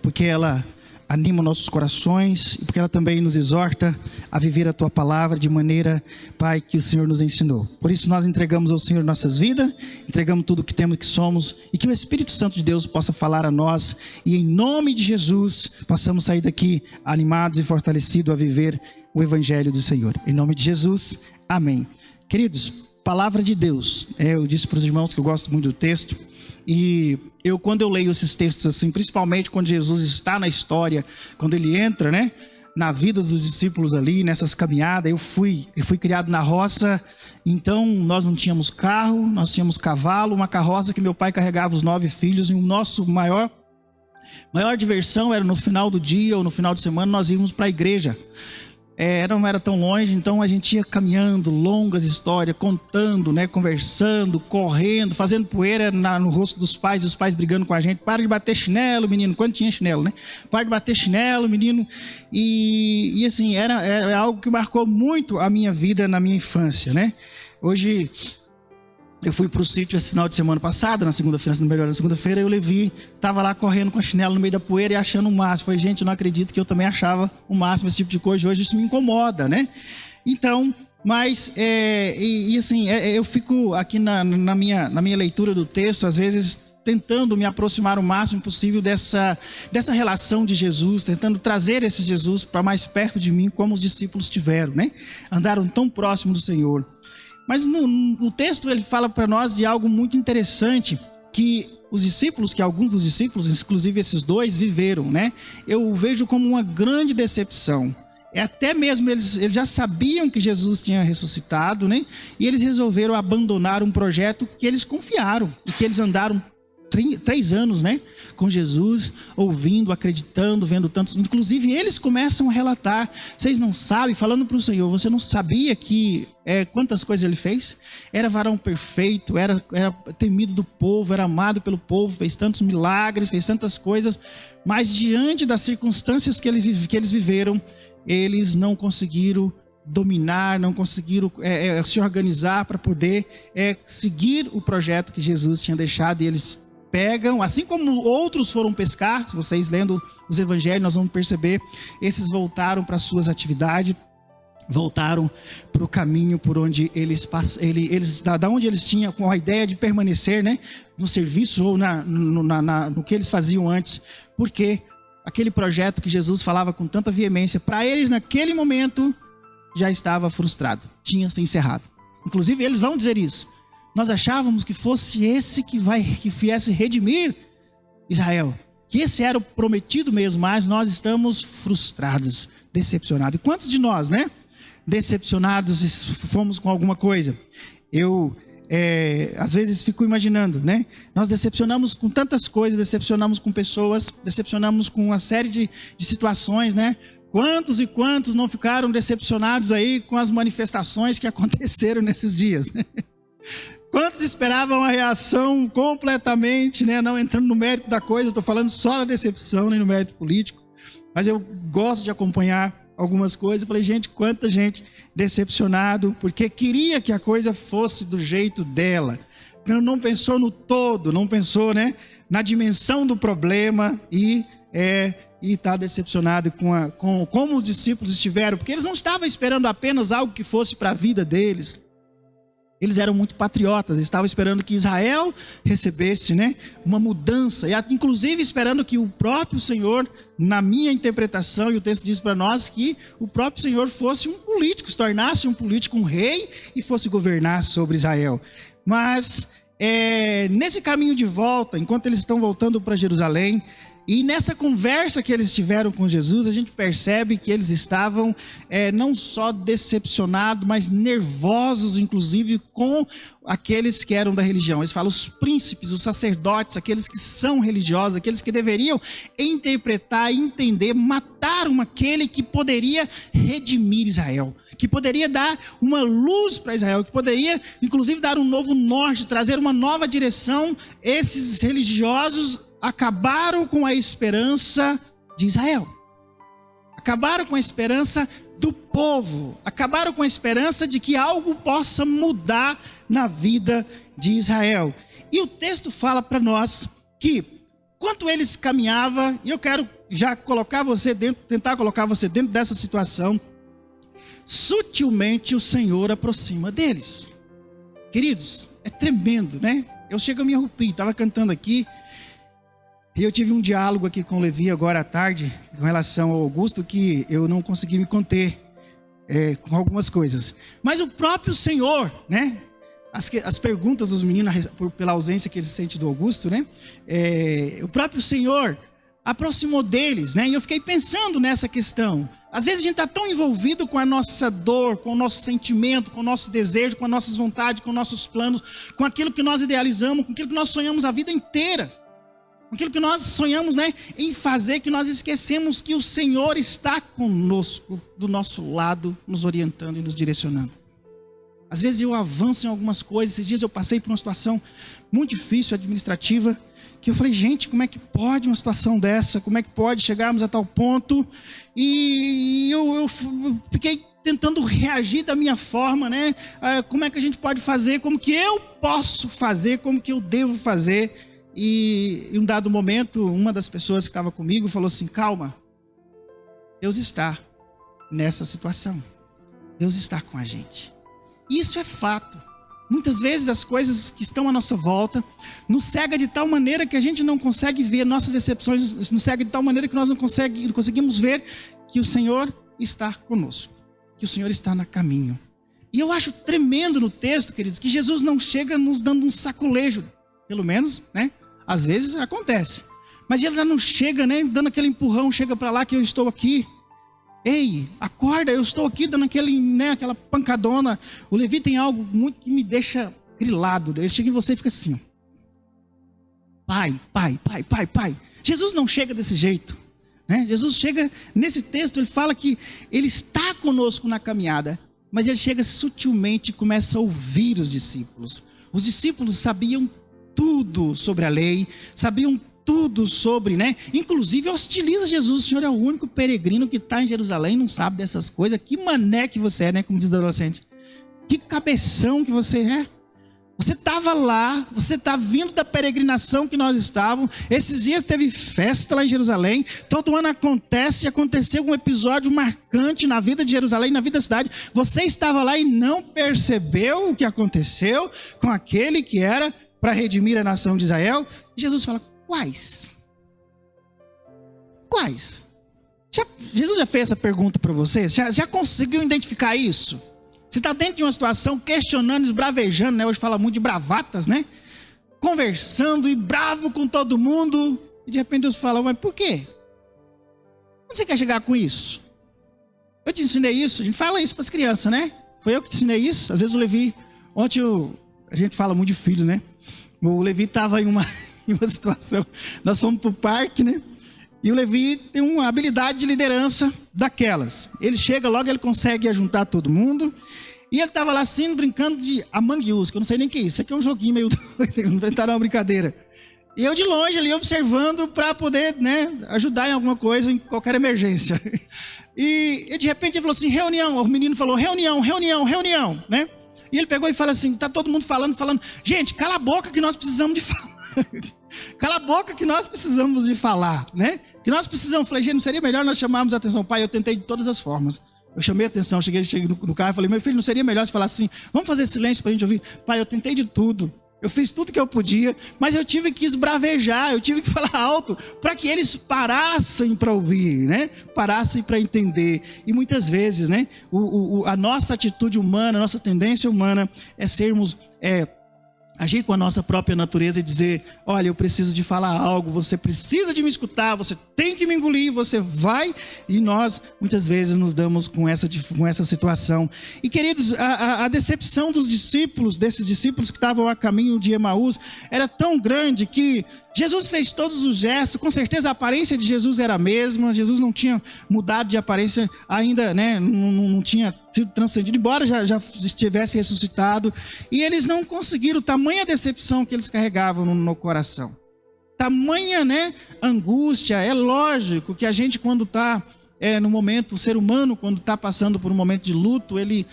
porque ela anima nossos corações e porque ela também nos exorta a viver a tua palavra de maneira, Pai, que o Senhor nos ensinou. Por isso nós entregamos ao Senhor nossas vidas, entregamos tudo o que temos, que somos, e que o Espírito Santo de Deus possa falar a nós, e em nome de Jesus possamos sair daqui animados e fortalecidos a viver o Evangelho do Senhor. Em nome de Jesus, amém. Queridos, palavra de Deus. Eu disse para os irmãos que eu gosto muito do texto. E quando eu leio esses textos assim, principalmente quando Jesus está na história, quando ele entra, né, na vida dos discípulos ali, nessas caminhadas, eu fui criado na roça, então nós não tínhamos carro, nós tínhamos cavalo, uma carroça que meu pai carregava os 9 filhos, e o nosso maior diversão era no final do dia ou no final de semana nós íamos para a igreja. Não era tão longe, então a gente ia caminhando, longas histórias, contando, né, conversando, correndo, fazendo poeira no rosto dos pais, e os pais brigando com a gente: para de bater chinelo, menino, quando tinha chinelo, né? Para de bater chinelo, menino. E assim, era algo que marcou muito a minha vida na minha infância, né? Hoje, eu fui para o sítio esse final de semana passado, na segunda-feira, eu estava lá correndo com a chinela no meio da poeira e achando o máximo. Falei: gente, eu não acredito que eu também achava o máximo esse tipo de coisa. Hoje isso me incomoda, né? Então, mas, assim, eu fico aqui na minha leitura do texto, às vezes, tentando me aproximar o máximo possível dessa relação de Jesus, tentando trazer esse Jesus para mais perto de mim, como os discípulos tiveram, né? Andaram tão próximo do Senhor. Mas no texto ele fala para nós de algo muito interessante que alguns dos discípulos, inclusive esses 2, viveram, né? Eu vejo como uma grande decepção. Até mesmo eles já sabiam que Jesus tinha ressuscitado, né? E eles resolveram abandonar um projeto que eles confiaram e que eles andaram 3 anos, né, com Jesus, ouvindo, acreditando, vendo tantos. Inclusive eles começam a relatar: vocês não sabem, falando para o Senhor, você não sabia que quantas coisas ele fez? Era varão perfeito, era temido do povo, era amado pelo povo, fez tantos milagres, fez tantas coisas, mas diante das circunstâncias que eles viveram, eles não conseguiram dominar, não conseguiram se organizar para poder seguir o projeto que Jesus tinha deixado. E eles pegam, assim como outros foram pescar, se vocês lendo os evangelhos, nós vamos perceber, esses voltaram para suas atividades, voltaram para o caminho por onde da onde eles tinham com a ideia de permanecer, né, no serviço ou no que eles faziam antes, porque aquele projeto que Jesus falava com tanta veemência, para eles naquele momento já estava frustrado, tinha se encerrado. Inclusive eles vão dizer isso. Nós achávamos que fosse esse que viesse redimir Israel, que esse era o prometido mesmo, mas nós estamos frustrados, decepcionados. E quantos de nós, né? Decepcionados fomos com alguma coisa? Eu às vezes fico imaginando, né? Nós decepcionamos com tantas coisas, decepcionamos com pessoas, decepcionamos com uma série de situações, né? Quantos e quantos não ficaram decepcionados aí com as manifestações que aconteceram nesses dias, né? Quantos esperavam a reação completamente, né? Não entrando no mérito da coisa, estou falando só da decepção, nem no mérito político, mas eu gosto de acompanhar algumas coisas. Eu falei, gente, quanta gente decepcionado, porque queria que a coisa fosse do jeito dela. Não pensou no todo, não pensou, né, na dimensão do problema e está decepcionado com como os discípulos estiveram, porque eles não estavam esperando apenas algo que fosse para a vida deles. Eles eram muito patriotas, eles estavam esperando que Israel recebesse, né, uma mudança, e inclusive esperando que o próprio Senhor, na minha interpretação, e o texto diz para nós que o próprio Senhor fosse um político, se tornasse um político, um rei, e fosse governar sobre Israel. Mas nesse caminho de volta, enquanto eles estão voltando para Jerusalém, e nessa conversa que eles tiveram com Jesus, a gente percebe que eles estavam não só decepcionados, mas nervosos, inclusive, com aqueles que eram da religião. Eles falam os príncipes, os sacerdotes, aqueles que são religiosos, aqueles que deveriam interpretar, entender, mataram aquele que poderia redimir Israel, que poderia dar uma luz para Israel, que poderia, inclusive, dar um novo norte, trazer uma nova direção. Esses religiosos acabaram com a esperança de Israel, acabaram com a esperança do povo, acabaram com a esperança de que algo possa mudar na vida de Israel. E o texto fala para nós que, enquanto eles caminhavam, e eu quero já tentar colocar você dentro dessa situação, sutilmente o Senhor aproxima deles. Queridos, é tremendo, né? Eu chego a me arrepio, estava cantando aqui, e eu tive um diálogo aqui com o Levi agora à tarde, com relação ao Augusto, que eu não consegui me conter com algumas coisas. Mas o próprio Senhor, né? As perguntas dos meninos, pela ausência que eles sentem do Augusto, né? O próprio Senhor aproximou deles, né? E eu fiquei pensando nessa questão. Às vezes a gente está tão envolvido com a nossa dor, com o nosso sentimento, com o nosso desejo, com as nossas vontades, com nossos planos, com aquilo que nós idealizamos, com aquilo que nós sonhamos a vida inteira. Aquilo que nós sonhamos, né, em fazer, que nós esquecemos que o Senhor está conosco, do nosso lado, nos orientando e nos direcionando. Às vezes eu avanço em algumas coisas. Esses dias eu passei por uma situação muito difícil, administrativa, que eu falei, gente, como é que pode uma situação dessa? Como é que pode chegarmos a tal ponto? E eu fiquei tentando reagir da minha forma, né? Como é que a gente pode fazer? Como que eu posso fazer? Como que eu devo fazer? E em um dado momento, uma das pessoas que estava comigo falou assim, calma, Deus está nessa situação, Deus está com a gente. E isso é fato. Muitas vezes as coisas que estão à nossa volta nos cega de tal maneira que a gente não consegue ver nossas decepções, nos cega de tal maneira que nós não conseguimos ver que o Senhor está conosco, que o Senhor está no caminho. E eu acho tremendo no texto, queridos, que Jesus não chega nos dando um saculejo, pelo menos, né? Às vezes acontece, mas ele já não chega, né, dando aquele empurrão, chega para lá que eu estou aqui. Ei, acorda, eu estou aqui, dando aquela pancadona. O Levi tem algo muito que me deixa grilado. Ele chega em você e fica assim, pai. Jesus não chega desse jeito, né? Jesus chega, nesse texto, ele fala que ele está conosco na caminhada, mas ele chega sutilmente e começa a ouvir os discípulos. Os discípulos sabiam tudo sobre a lei, sabiam tudo sobre, né? Inclusive hostiliza Jesus. O Senhor é o único peregrino que está em Jerusalém, não sabe dessas coisas. Que mané que você é, né? Como diz o adolescente. Que cabeção que você é. Você estava lá, você está vindo da peregrinação que nós estávamos. Esses dias teve festa lá em Jerusalém. Todo ano aconteceu um episódio marcante na vida de Jerusalém, na vida da cidade. Você estava lá e não percebeu o que aconteceu com aquele que era para redimir a nação de Israel? E Jesus fala, quais? Quais? Jesus já fez essa pergunta para você? Já conseguiu identificar isso? Você está dentro de uma situação questionando, esbravejando, né? Hoje fala muito de bravatas, né? Conversando e bravo com todo mundo. E de repente Deus fala, mas por quê? Onde você quer chegar com isso? Eu te ensinei isso. A gente fala isso para as crianças, né? Foi eu que te ensinei isso. Às vezes o Levi... Ontem a gente fala muito de filhos, né? O Levi estava em uma situação. Nós fomos para o parque, né? E o Levi tem uma habilidade de liderança daquelas. Ele chega logo, ele consegue juntar todo mundo. E ele estava lá assim, brincando de Among Us, que eu não sei nem o que é isso. Isso aqui é um joguinho meio doido, inventaram uma brincadeira. E eu de longe ali observando para poder, né, ajudar em alguma coisa, em qualquer emergência. E de repente ele falou assim, reunião. O menino falou, reunião, né? E ele pegou e fala assim, tá todo mundo falando. Gente, cala a boca que nós precisamos de falar. Cala a boca que nós precisamos de falar, né? Que nós precisamos. Falei, gente, não seria melhor nós chamarmos a atenção? Pai, eu tentei de todas as formas. Eu chamei a atenção, cheguei no carro e falei, meu filho, não seria melhor se falar assim, vamos fazer silêncio para a gente ouvir? Pai, eu tentei de tudo. Eu fiz tudo que eu podia, mas eu tive que esbravejar, eu tive que falar alto para que eles parassem para ouvir, né? Parassem para entender. E muitas vezes, né? A nossa atitude humana, a nossa tendência humana é sermos... agir com a nossa própria natureza e dizer, olha, eu preciso de falar algo, você precisa de me escutar, você tem que me engolir, você vai, e nós muitas vezes nos damos com essa situação. E queridos, a decepção dos discípulos, desses discípulos que estavam a caminho de Emaús, era tão grande que Jesus fez todos os gestos, com certeza a aparência de Jesus era a mesma, Jesus não tinha mudado de aparência ainda, né? Não tinha sido transcendido, embora já estivesse ressuscitado, e eles não conseguiram, tamanha decepção que eles carregavam no coração, tamanha, né, angústia. É lógico que a gente quando está no momento, o ser humano quando está passando por um momento de luto, ele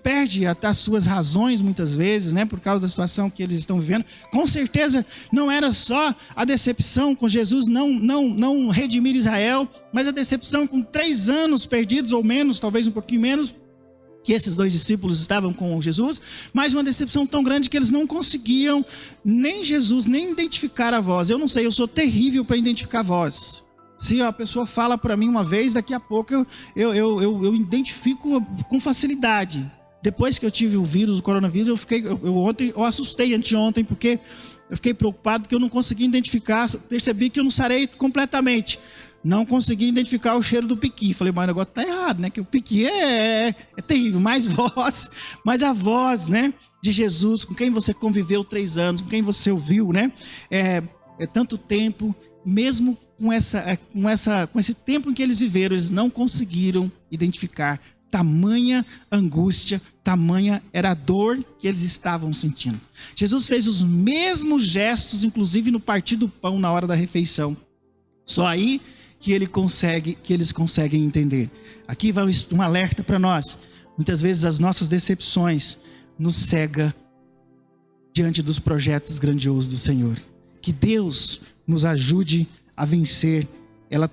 perde até as suas razões muitas vezes, né, por causa da situação que eles estão vivendo. Com certeza não era só a decepção com Jesus não redimir Israel, mas a decepção com 3 anos perdidos ou menos, talvez um pouquinho menos, que esses 2 discípulos estavam com Jesus, mas uma decepção tão grande que eles não conseguiam nem Jesus, nem identificar a voz. Eu não sei, eu sou terrível para identificar a voz. Se a pessoa fala para mim uma vez, daqui a pouco eu identifico com facilidade. Depois que eu tive o vírus, o coronavírus, eu assustei anteontem, porque eu fiquei preocupado, porque eu não consegui identificar, percebi que eu não sarei completamente. Não consegui identificar o cheiro do piqui. Falei, mas o negócio está errado, né? Que o piqui é terrível, mas a voz, né, de Jesus, com quem você conviveu 3 anos, com quem você ouviu, né? É tanto tempo, mesmo com esse tempo em que eles viveram, eles não conseguiram identificar tamanha angústia, tamanha era a dor que eles estavam sentindo. Jesus fez os mesmos gestos, inclusive no partir do pão na hora da refeição. Só aí que eles conseguem entender. Aqui vai um alerta para nós. Muitas vezes as nossas decepções nos cegam diante dos projetos grandiosos do Senhor. Que Deus nos ajude a vencer. Ela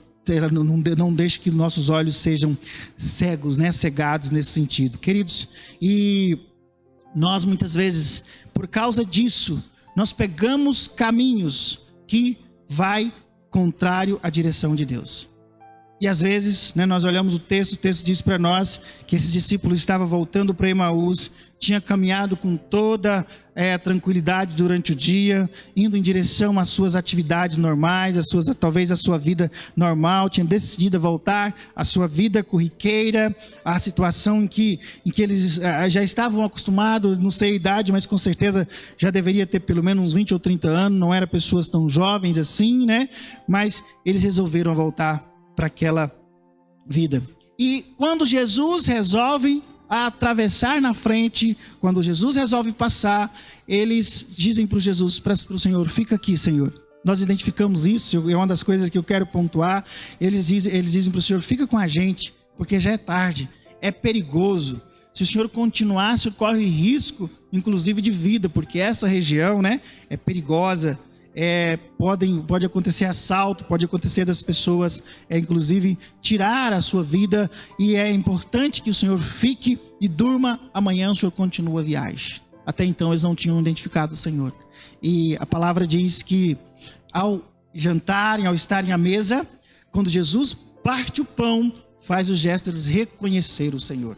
não deixe que nossos olhos sejam cegos, né? Cegados nesse sentido. Queridos, e nós muitas vezes, por causa disso, nós pegamos caminhos que vai contrário à direção de Deus. E às vezes, né, nós olhamos o texto diz para nós que esses discípulos estavam voltando para Emaús, tinha caminhado com toda tranquilidade durante o dia, indo em direção às suas atividades normais, talvez a sua vida normal, tinha decidido voltar à sua vida corriqueira, à situação em que eles já estavam acostumados, não sei a idade, mas com certeza já deveria ter pelo menos uns 20 ou 30 anos, não eram pessoas tão jovens assim, né? Mas eles resolveram voltar para aquela vida. E quando Jesus resolve atravessar na frente, quando Jesus resolve passar, eles dizem para o Senhor, fica aqui, Senhor. Nós identificamos isso, é uma das coisas que eu quero pontuar. Eles dizem para o Senhor, fica com a gente, porque já é tarde, é perigoso. Se o Senhor continuar, o Senhor corre risco, inclusive de vida, porque essa região, né, é perigosa. Pode acontecer assalto, pode acontecer das pessoas inclusive tirar a sua vida, e é importante que o Senhor fique e durma, amanhã o Senhor continua a viagem. Até então eles não tinham identificado o Senhor, e a palavra diz que ao jantarem, ao estarem à mesa, quando Jesus parte o pão, faz o gesto de eles reconhecer o Senhor.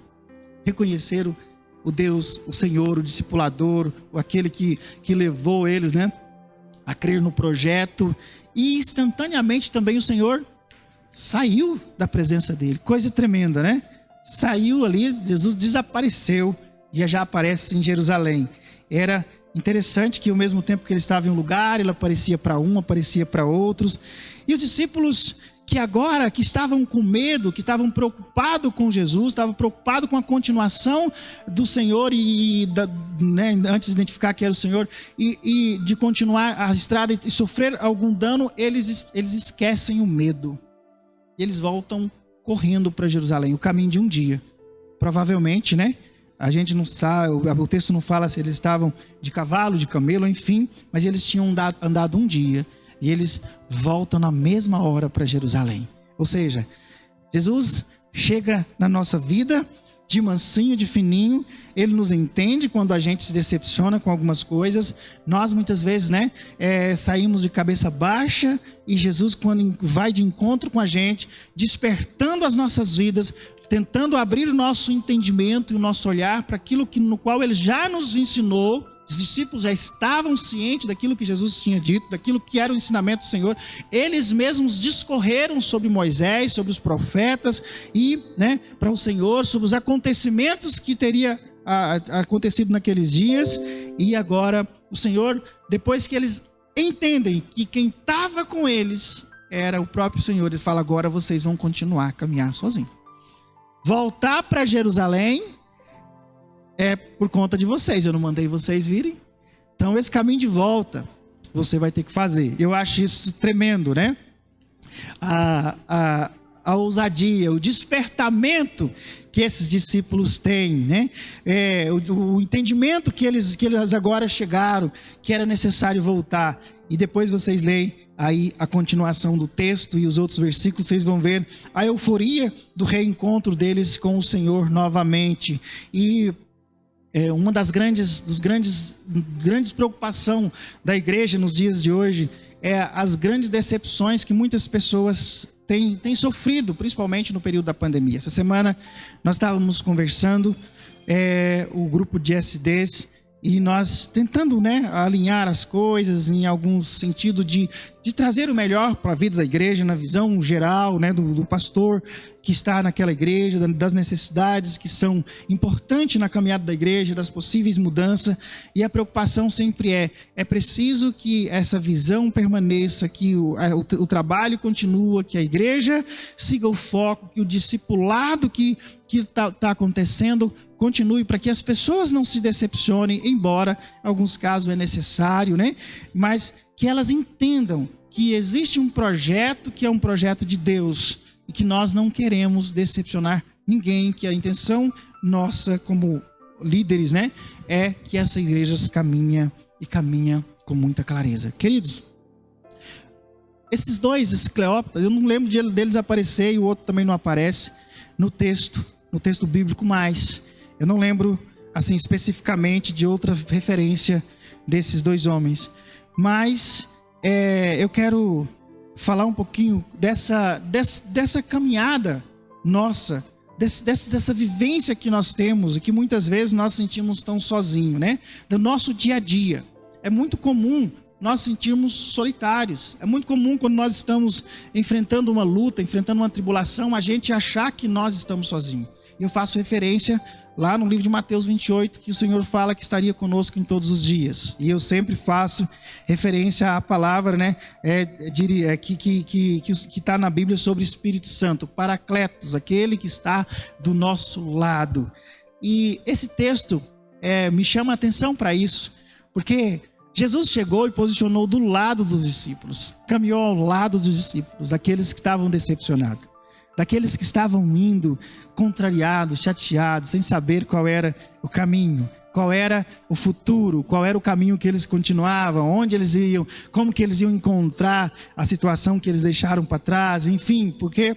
Reconhecer o Deus, o Senhor, o discipulador, aquele que levou eles, né, a crer no projeto. E instantaneamente também o Senhor saiu da presença dele. Coisa tremenda, né? Saiu ali, Jesus desapareceu e já aparece em Jerusalém. Era interessante que ao mesmo tempo que ele estava em um lugar, ele aparecia para um, aparecia para outros. E os discípulos que agora, que estavam com medo, que estavam preocupados com Jesus, estavam preocupados com a continuação do Senhor antes de identificar que era o Senhor, e de continuar a estrada e sofrer algum dano, eles esquecem o medo. E eles voltam correndo para Jerusalém, o caminho de um dia. Provavelmente, né? A gente não sabe, o texto não fala se eles estavam de cavalo, de camelo, enfim, mas eles tinham andado um dia. E eles voltam na mesma hora para Jerusalém. Ou seja, Jesus chega na nossa vida de mansinho, de fininho. Ele nos entende quando a gente se decepciona com algumas coisas. Nós muitas vezes, né, saímos de cabeça baixa. E Jesus, quando vai de encontro com a gente, despertando as nossas vidas, tentando abrir o nosso entendimento e o nosso olhar para aquilo no qual Ele já nos ensinou. Os discípulos já estavam cientes daquilo que Jesus tinha dito, daquilo que era o ensinamento do Senhor. Eles mesmos discorreram sobre Moisés, sobre os profetas e, né, para o Senhor, sobre os acontecimentos que teria acontecido naqueles dias. E agora o Senhor, depois que eles entendem que quem estava com eles era o próprio Senhor, Ele fala: agora vocês vão continuar a caminhar sozinhos. Voltar para Jerusalém é por conta de vocês, eu não mandei vocês virem. Então esse caminho de volta você vai ter que fazer. Eu acho isso tremendo, né? A ousadia, o despertamento que esses discípulos têm, né? O entendimento que eles agora chegaram, que era necessário voltar. E depois vocês leem aí a continuação do texto e os outros versículos, vocês vão ver a euforia do reencontro deles com o Senhor novamente. E uma das grandes preocupações da igreja nos dias de hoje é as grandes decepções que muitas pessoas têm sofrido, principalmente no período da pandemia. Essa semana nós estávamos conversando, o grupo de SDs, e nós tentando, né, alinhar as coisas em algum sentido de trazer o melhor para a vida da igreja, na visão geral, né, do pastor que está naquela igreja, das necessidades que são importantes na caminhada da igreja, das possíveis mudanças. E a preocupação sempre é preciso que essa visão permaneça, que o trabalho continue, que a igreja siga o foco, que o discipulado que está acontecendo continue, para que as pessoas não se decepcionem, embora em alguns casos é necessário, né? Mas que elas entendam que existe um projeto que é um projeto de Deus e que nós não queremos decepcionar ninguém, que a intenção nossa como líderes, né, é que essa igreja caminha com muita clareza. Queridos, esses dois, esse Cleópatra, eu não lembro deles aparecer e o outro também não aparece no texto bíblico mais. Eu não lembro, assim, especificamente de outra referência desses dois homens. Mas eu quero falar um pouquinho dessa caminhada nossa, dessa vivência que nós temos e que muitas vezes nós sentimos tão sozinhos, né? Do nosso dia a dia. É muito comum nós sentirmos solitários. É muito comum quando nós estamos enfrentando uma luta, enfrentando uma tribulação, a gente achar que nós estamos sozinhos. E eu faço referência lá no livro de Mateus 28, que o Senhor fala que estaria conosco em todos os dias. E eu sempre faço referência à palavra, né, que está na Bíblia sobre o Espírito Santo, Paracletos, aquele que está do nosso lado. E esse texto me chama a atenção para isso, porque Jesus chegou e posicionou do lado dos discípulos, caminhou ao lado dos discípulos, aqueles que estavam decepcionados, daqueles que estavam indo contrariados, chateados, sem saber qual era o caminho, qual era o futuro, qual era o caminho que eles continuavam, onde eles iam, como que eles iam encontrar a situação que eles deixaram para trás, enfim, porque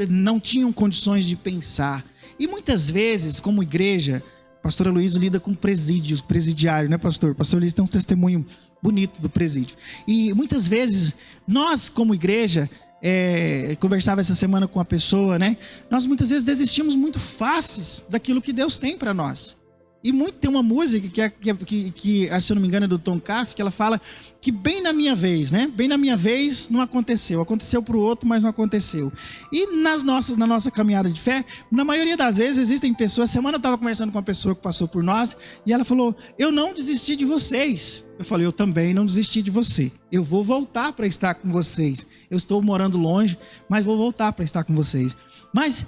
não tinham condições de pensar. E muitas vezes, como igreja, a pastora Luísa lida com presidiário, né, pastor? O pastor Luísa tem um testemunho bonito do presídio. E muitas vezes, nós como igreja, conversava essa semana com uma pessoa, né? Nós muitas vezes desistimos muito fáceis daquilo que Deus tem para nós. E tem uma música que, se eu não me engano, é do Tom Caff, que ela fala que bem na minha vez, né? Bem na minha vez não aconteceu. Aconteceu para o outro, mas não aconteceu. E na nossa caminhada de fé, na maioria das vezes existem pessoas. Semana eu estava conversando com uma pessoa que passou por nós e ela falou: eu não desisti de vocês. Eu falei: eu também não desisti de você. Eu vou voltar para estar com vocês. Eu estou morando longe, mas vou voltar para estar com vocês. Mas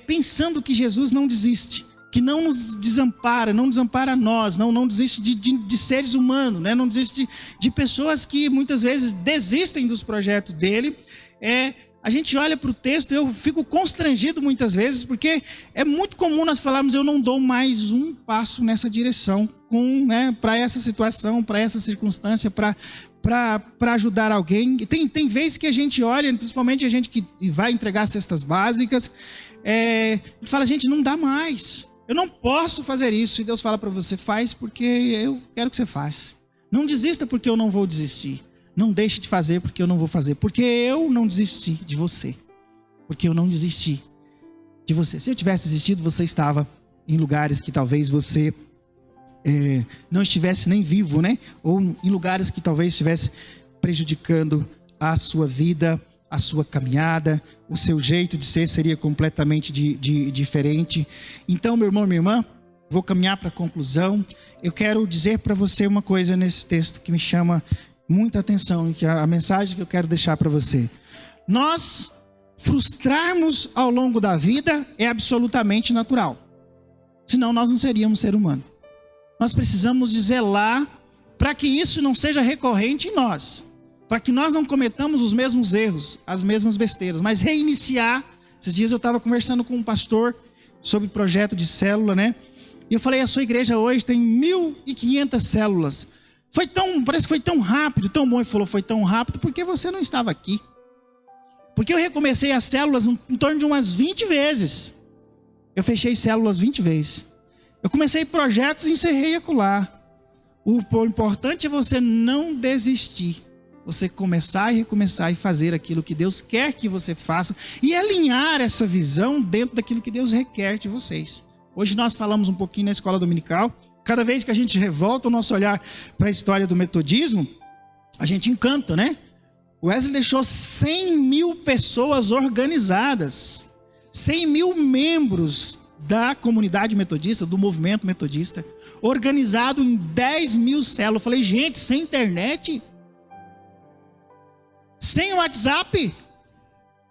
pensando que Jesus não desiste, que não nos desampara, não desampara nós, não desiste de seres humanos, né? Não desiste de pessoas que muitas vezes desistem dos projetos dele. A gente olha para o texto, eu fico constrangido muitas vezes, porque é muito comum nós falarmos: eu não dou mais um passo nessa direção, para essa situação, para essa circunstância, para ajudar alguém. Tem vezes que a gente olha, principalmente a gente que vai entregar cestas básicas, fala: gente, não dá mais. Eu não posso fazer isso. E Deus fala para você: faz porque eu quero que você faça. Não desista porque eu não vou desistir. Não deixe de fazer porque eu não vou fazer. Porque eu não desisti de você. Porque eu não desisti de você. Se eu tivesse desistido, você estava em lugares que talvez você não estivesse nem vivo, né? Ou em lugares que talvez estivesse prejudicando a sua vida, a sua caminhada. O seu jeito de ser seria completamente diferente. Então, meu irmão, minha irmã, vou caminhar para a conclusão. Eu quero dizer para você uma coisa nesse texto que me chama muita atenção, e que a mensagem que eu quero deixar para você. Nós frustrarmos ao longo da vida é absolutamente natural. Senão nós não seríamos ser humano. Nós precisamos zelar para que isso não seja recorrente em nós. Para que nós não cometamos os mesmos erros, as mesmas besteiras, mas reiniciar. Esses dias eu estava conversando com um pastor sobre projeto de célula, né? E eu falei: a sua igreja hoje tem 1.500 células. Parece que foi tão rápido, tão bom. Ele falou: foi tão rápido porque você não estava aqui. Porque eu recomecei as células em torno de umas 20 vezes. Eu fechei células 20 vezes. Eu comecei projetos e encerrei acolá. O importante é você não desistir. Você começar e recomeçar e fazer aquilo que Deus quer que você faça e alinhar essa visão dentro daquilo que Deus requer de vocês. Hoje nós falamos um pouquinho na escola dominical. Cada vez que a gente revolta o nosso olhar para a história do metodismo, a gente encanta, né? O Wesley deixou 100 mil pessoas organizadas, 100 mil membros da comunidade metodista, do movimento metodista, organizado em 10 mil células. Eu falei: gente, sem internet, sem WhatsApp,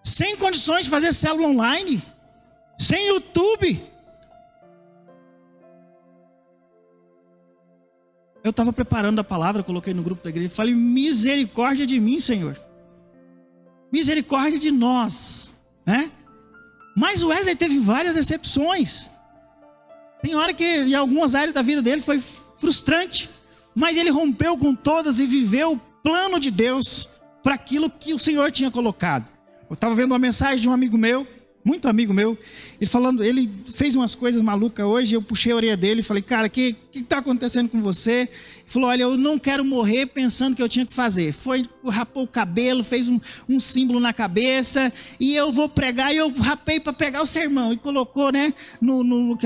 sem condições de fazer célula online, sem YouTube. Eu estava preparando a palavra, coloquei no grupo da igreja, falei: misericórdia de mim, Senhor. Misericórdia de nós, né? Mas o Wesley teve várias decepções. Tem hora que em algumas áreas da vida dele foi frustrante, mas ele rompeu com todas e viveu o plano de Deus para aquilo que o Senhor tinha colocado. Eu estava vendo uma mensagem de um amigo meu, muito amigo meu, ele fez umas coisas malucas hoje. Eu puxei a orelha dele e falei: cara, o que está acontecendo com você? Ele falou: olha, eu não quero morrer pensando que eu tinha que fazer. Rapou o cabelo, fez um símbolo na cabeça, e eu vou pregar, e eu rapei para pegar o sermão, e colocou, né,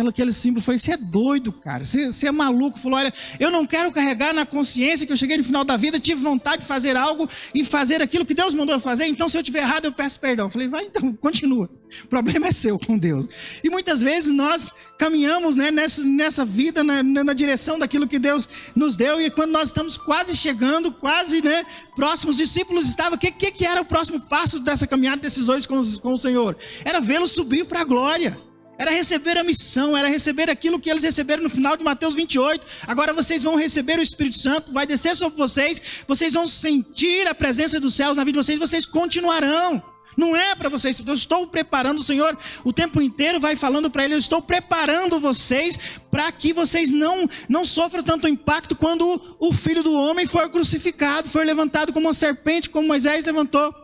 aquele símbolo. Eu falei: você é doido, cara, você é maluco. Ele falou: olha, eu não quero carregar na consciência que eu cheguei no final da vida, tive vontade de fazer algo e fazer aquilo que Deus mandou eu fazer, então se eu estiver errado eu peço perdão. Eu falei: vai então, continua. O problema é seu com Deus. E muitas vezes nós caminhamos, né, nessa vida, na direção daquilo que Deus nos deu. E quando nós estamos quase chegando, quase, né, próximos, os discípulos estavam. O que era o próximo passo dessa caminhada desses dois com o Senhor? Era vê-los subir para a glória. Era receber a missão, era receber aquilo que eles receberam no final de Mateus 28. Agora vocês vão receber o Espírito Santo, vai descer sobre vocês, vocês vão sentir a presença dos céus na vida de vocês, vocês continuarão. Não é para vocês, eu estou preparando. O Senhor o tempo inteiro vai falando para ele: eu estou preparando vocês para que vocês não sofram tanto impacto quando o Filho do Homem for crucificado, for levantado como uma serpente, como Moisés levantou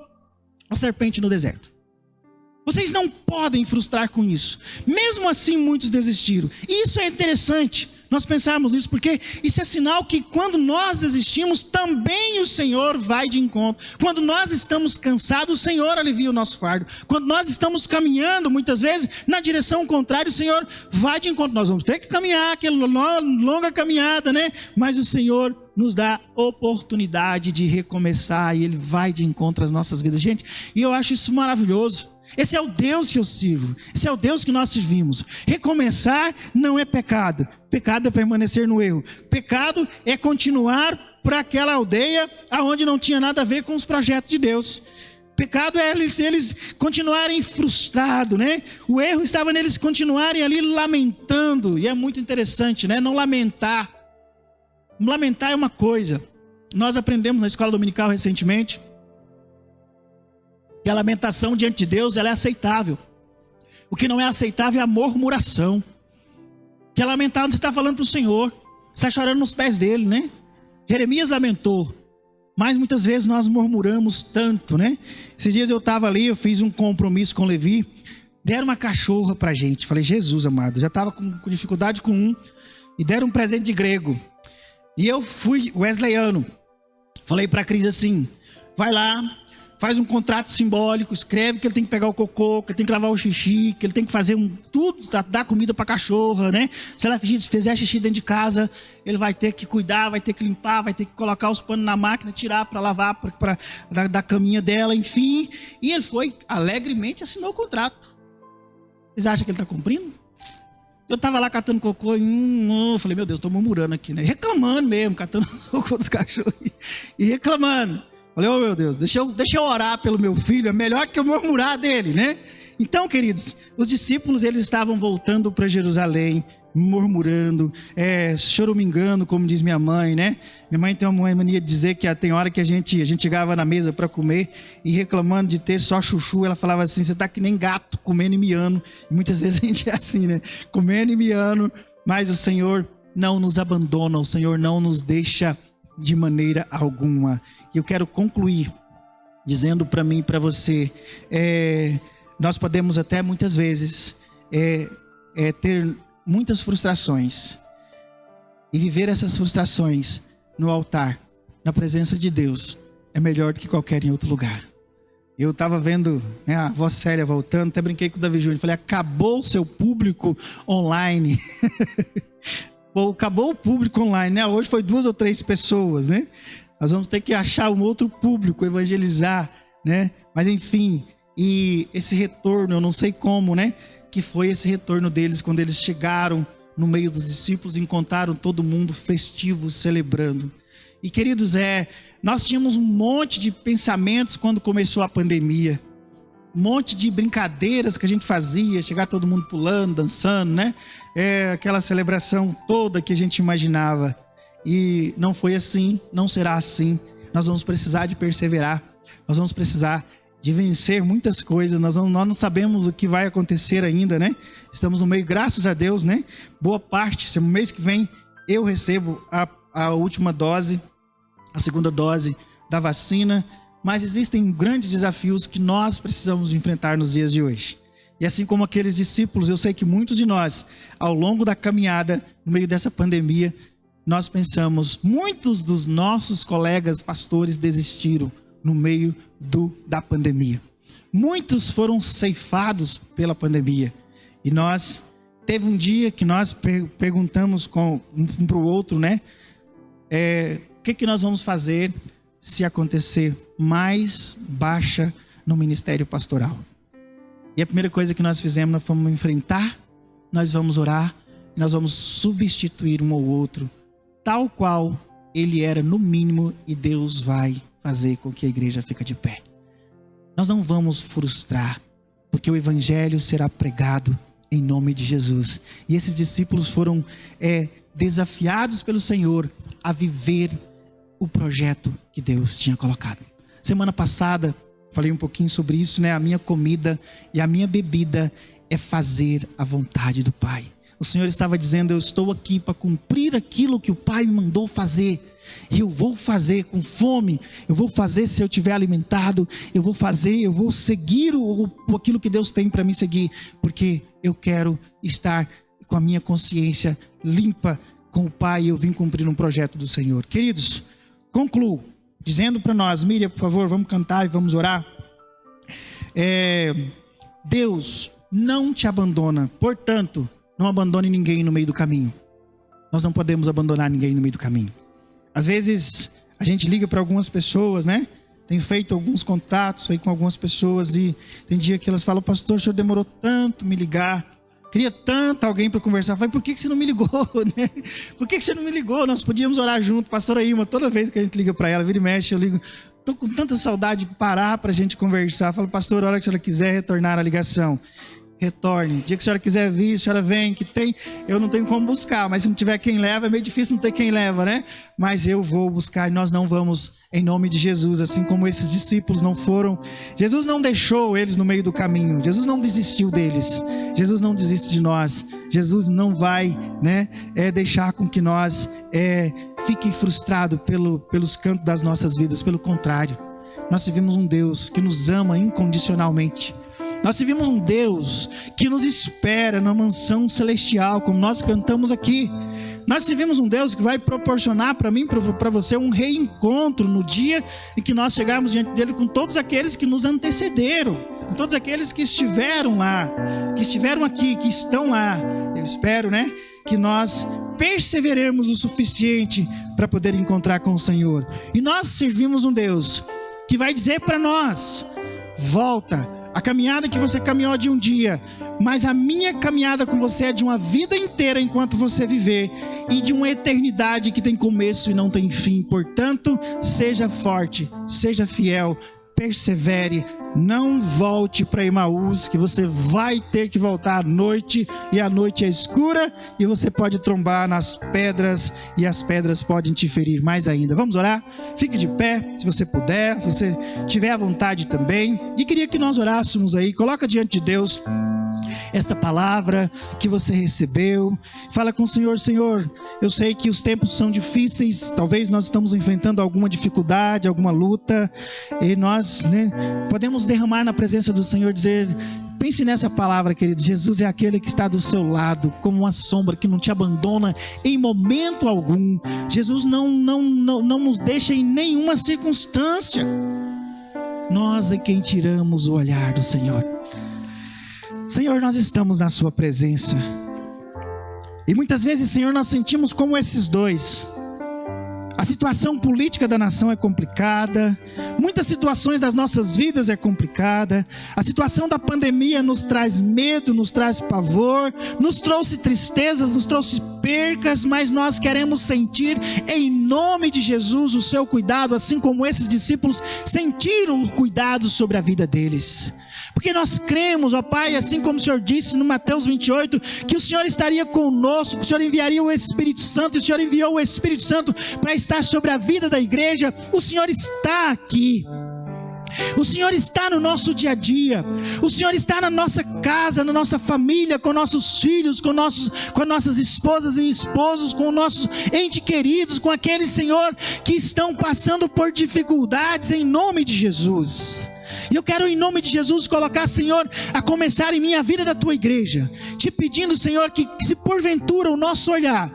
a serpente no deserto. Vocês não podem frustrar com isso. Mesmo assim muitos desistiram. E isso é interessante. nós pensarmos nisso, porque isso é sinal que quando nós desistimos, também o Senhor vai de encontro. Quando nós estamos cansados, o Senhor alivia o nosso fardo. Quando nós estamos caminhando, muitas vezes, na direção contrária, o Senhor vai de encontro. Nós vamos ter que caminhar, aquela longa caminhada, né? Mas o Senhor nos dá oportunidade de recomeçar e Ele vai de encontro às nossas vidas. Gente, e eu acho isso maravilhoso. Esse é o Deus que eu sirvo. Esse é o Deus que nós servimos. Recomeçar não é pecado. Pecado é permanecer no erro. Pecado é continuar para aquela aldeia onde não tinha nada a ver com os projetos de Deus. Pecado é eles continuarem frustrados, né? O erro estava neles continuarem ali lamentando. E é muito interessante, né? Não lamentar. Lamentar é uma coisa. Nós aprendemos na escola dominical recentemente que a lamentação diante de Deus, ela é aceitável. O que não é aceitável é a murmuração. Que é lamentar, você está falando para o Senhor, você está chorando nos pés dele, né? Jeremias lamentou, mas muitas vezes nós murmuramos tanto, né? Esses dias eu estava ali, eu fiz um compromisso com Levi, deram uma cachorra para a gente. Falei, Jesus amado, já estava com dificuldade com um, e deram um presente de grego. E eu fui wesleyano. Falei para a Cris assim, vai lá, faz um contrato simbólico, escreve que ele tem que pegar o cocô, que ele tem que lavar o xixi, que ele tem que fazer tudo, dar comida para a cachorra, né? Se ela fizer xixi dentro de casa, ele vai ter que cuidar, vai ter que limpar, vai ter que colocar os panos na máquina, tirar para lavar, da caminha dela, enfim. E ele foi, alegremente, assinou o contrato. Vocês acham que ele está cumprindo? Eu estava lá catando cocô e eu falei, meu Deus, estou murmurando aqui, né? Reclamando mesmo, catando o cocô dos cachorros e reclamando. Falei, oh meu Deus, deixa eu orar pelo meu filho, é melhor que eu murmurar dele, né? Então, queridos, os discípulos, eles estavam voltando para Jerusalém, murmurando, choramingando, como diz minha mãe, né? Minha mãe tem uma mania de dizer que tem hora que a gente chegava na mesa para comer e reclamando de ter só chuchu, ela falava assim, você tá que nem gato comendo e miando. E muitas vezes a gente é assim, né? Comendo e miando, mas o Senhor não nos abandona, o Senhor não nos deixa de maneira alguma. E eu quero concluir dizendo para mim e para você, nós podemos até muitas vezes ter muitas frustrações e viver essas frustrações no altar, na presença de Deus, é melhor do que qualquer em outro lugar. Eu estava vendo, né, a voz Célia voltando, até brinquei com o Davi Júnior, falei, acabou o seu público online. Bom, acabou o público online, né? Hoje foi 2 ou 3 pessoas, né? Nós vamos ter que achar um outro público, evangelizar, né? Mas enfim, e esse retorno, eu não sei como, né? Que foi esse retorno deles quando eles chegaram no meio dos discípulos e encontraram todo mundo festivo, celebrando. E queridos, nós tínhamos um monte de pensamentos quando começou a pandemia. Um monte de brincadeiras que a gente fazia, chegar todo mundo pulando, dançando, né? Aquela celebração toda que a gente imaginava. E não foi assim, não será assim. Nós vamos precisar de perseverar. Nós vamos precisar de vencer muitas coisas. Nós não sabemos o que vai acontecer ainda, né? Estamos no meio, graças a Deus, né? Boa parte, no mês que vem eu recebo a última dose, a segunda dose da vacina. Mas existem grandes desafios que nós precisamos enfrentar nos dias de hoje. E assim como aqueles discípulos, eu sei que muitos de nós, ao longo da caminhada, no meio dessa pandemia, nós pensamos, muitos dos nossos colegas pastores desistiram no meio da pandemia. Muitos foram ceifados pela pandemia. E teve um dia que nós perguntamos um para o outro, né? O que nós vamos fazer se acontecer mais baixa no ministério pastoral? E a primeira coisa que nós fizemos, nós fomos enfrentar, nós vamos orar, e nós vamos substituir um ao outro, tal qual ele era no mínimo, e Deus vai fazer com que a igreja fique de pé. Nós não vamos frustrar, porque o evangelho será pregado em nome de Jesus. E esses discípulos foram desafiados pelo Senhor a viver o projeto que Deus tinha colocado. Semana passada, falei um pouquinho sobre isso, né? A minha comida e a minha bebida é fazer a vontade do Pai. O Senhor estava dizendo, eu estou aqui para cumprir aquilo que o Pai me mandou fazer. E eu vou fazer com fome, eu vou fazer se eu estiver alimentado, eu vou seguir aquilo que Deus tem para mim seguir, porque eu quero estar com a minha consciência limpa, com o Pai e eu vim cumprir um projeto do Senhor. Queridos, concluo dizendo para nós, Miriam, por favor, vamos cantar e vamos orar. Deus não te abandona, portanto, não abandone ninguém no meio do caminho. Nós não podemos abandonar ninguém no meio do caminho. Às vezes, a gente liga para algumas pessoas, né? Tenho feito alguns contatos aí com algumas pessoas e tem dia que elas falam, pastor, o senhor demorou tanto me ligar. Queria tanto alguém para conversar. Eu falei, por que você não me ligou, né? Por que você não me ligou? Nós podíamos orar junto. Pastora Irma, toda vez que a gente liga para ela, vira e mexe, eu ligo. Estou com tanta saudade de parar para a gente conversar. Eu falo, pastor, a hora que a senhora quiser retornar a ligação, retorne. O dia que a senhora quiser vir, a senhora vem, que tem. Eu não tenho como buscar, mas se não tiver quem leva, é meio difícil não ter quem leva, né? Mas eu vou buscar e nós não vamos, em nome de Jesus, assim como esses discípulos não foram. Jesus não deixou eles no meio do caminho. Jesus não desistiu deles. Jesus não desiste de nós. Jesus não vai, né, deixar com que nós fiquem frustrados pelos cantos das nossas vidas. Pelo contrário, nós servimos um Deus que nos ama incondicionalmente. Nós servimos um Deus que nos espera na mansão celestial, como nós cantamos aqui. Nós servimos um Deus que vai proporcionar para mim, para você, um reencontro no dia em que nós chegarmos diante dele com todos aqueles que nos antecederam, com todos aqueles que estiveram lá, que estiveram aqui, que estão lá. Eu espero, né, que nós perseveremos o suficiente para poder encontrar com o Senhor. E nós servimos um Deus que vai dizer para nós, volta. A caminhada que você caminhou de um dia, mas a minha caminhada com você é de uma vida inteira enquanto você viver e de uma eternidade que tem começo e não tem fim. Portanto, seja forte, seja fiel, persevere, não volte para Emaús, que você vai ter que voltar à noite e a noite é escura e você pode trombar nas pedras e as pedras podem te ferir mais ainda. Vamos orar? Fique de pé, se você puder, se você tiver à vontade também. E queria que nós orássemos aí, coloca diante de Deus esta palavra que você recebeu. Fala com o Senhor, Senhor, eu sei que os tempos são difíceis, talvez nós estamos enfrentando alguma dificuldade, alguma luta, e nós, né, podemos derramar na presença do Senhor, dizer, pense nessa palavra, querido. Jesus é aquele que está do seu lado, como uma sombra que não te abandona em momento algum. Jesus não nos deixa em nenhuma circunstância. Nós é quem tiramos o olhar do Senhor. Senhor, nós estamos na sua presença. E muitas vezes, Senhor, nós sentimos como esses dois. A situação política da nação é complicada. Muitas situações das nossas vidas é complicada. A situação da pandemia nos traz medo, nos traz pavor, nos trouxe tristezas, nos trouxe percas, mas nós queremos sentir em nome de Jesus o seu cuidado, assim como esses discípulos sentiram o cuidado sobre a vida deles. Porque nós cremos, ó Pai, assim como o Senhor disse no Mateus 28, que o Senhor estaria conosco, que o Senhor enviaria o Espírito Santo, e o Senhor enviou o Espírito Santo para estar sobre a vida da igreja. O Senhor está aqui. O Senhor está no nosso dia a dia. O Senhor está na nossa casa, na nossa família, com nossos filhos, com nossas esposas e esposos, com nossos entes queridos, com aqueles, Senhor, que estão passando por dificuldades, em nome de Jesus. E eu quero, em nome de Jesus, colocar, Senhor, a começar em minha vida da tua igreja, te pedindo, Senhor, que se porventura o nosso olhar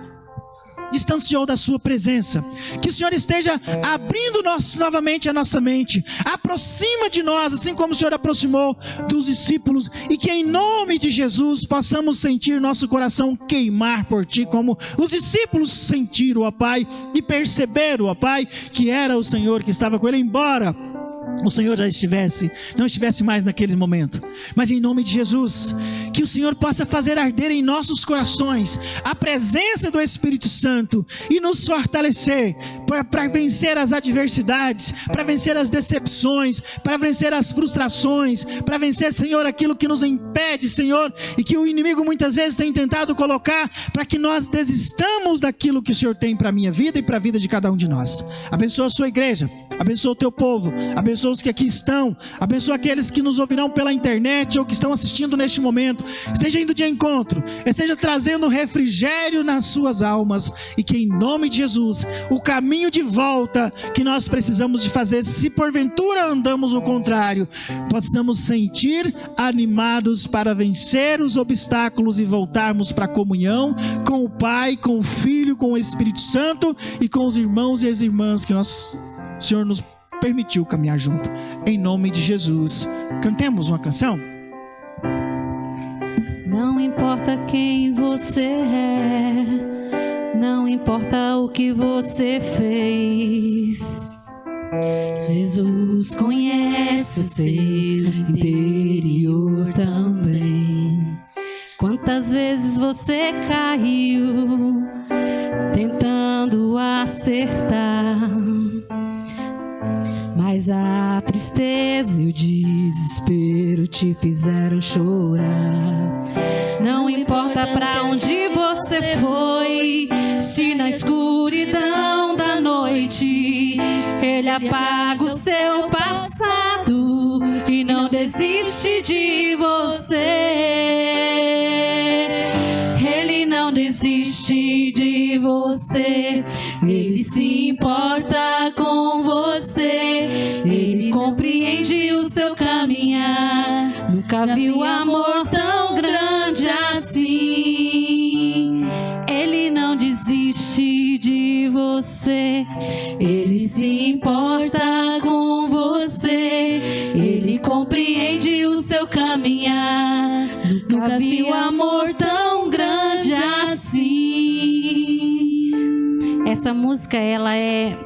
distanciou da sua presença, que o Senhor esteja abrindo novamente a nossa mente, aproxima de nós, assim como o Senhor aproximou dos discípulos, e que em nome de Jesus possamos sentir nosso coração queimar por ti, como os discípulos sentiram, ó Pai, e perceberam, ó Pai, que era o Senhor que estava com ele, embora o Senhor já não estivesse mais naquele momento. Mas em nome de Jesus, que o Senhor possa fazer arder em nossos corações a presença do Espírito Santo e nos fortalecer para vencer as adversidades, para vencer as decepções, para vencer as frustrações, para vencer, Senhor, aquilo que nos impede, Senhor, e que o inimigo muitas vezes tem tentado colocar para que nós desistamos daquilo que o Senhor tem para a minha vida e para a vida de cada um de nós. Abençoa a sua igreja. abençoa o teu povo, abençoa os que aqui estão, abençoa aqueles que nos ouvirão pela internet ou que estão assistindo neste momento. Esteja indo de encontro, esteja trazendo refrigério nas suas almas, e que em nome de Jesus, o caminho de volta que nós precisamos de fazer, se porventura andamos o contrário, possamos sentir animados para vencer os obstáculos e voltarmos para a comunhão com o Pai, com o Filho, com o Espírito Santo e com os irmãos e as irmãs que o Senhor nos permitiu caminhar junto. Em nome de Jesus, cantemos uma canção. Não importa quem você é, não importa o que você fez, Jesus conhece o seu interior também. Quantas vezes você caiu tentando acertar, mas a tristeza e o desespero te fizeram chorar. Não importa pra onde você foi, se na escuridão da noite Ele apaga o seu passado e não desiste de você. Ele não desiste de você, Ele se importa com você, Ele compreende o seu caminhar. Nunca viu amor tão grande assim. Ele não desiste de você, Ele se importa com você, Ele compreende o seu caminhar. Nunca viu amor tão grande assim. Essa música, ela é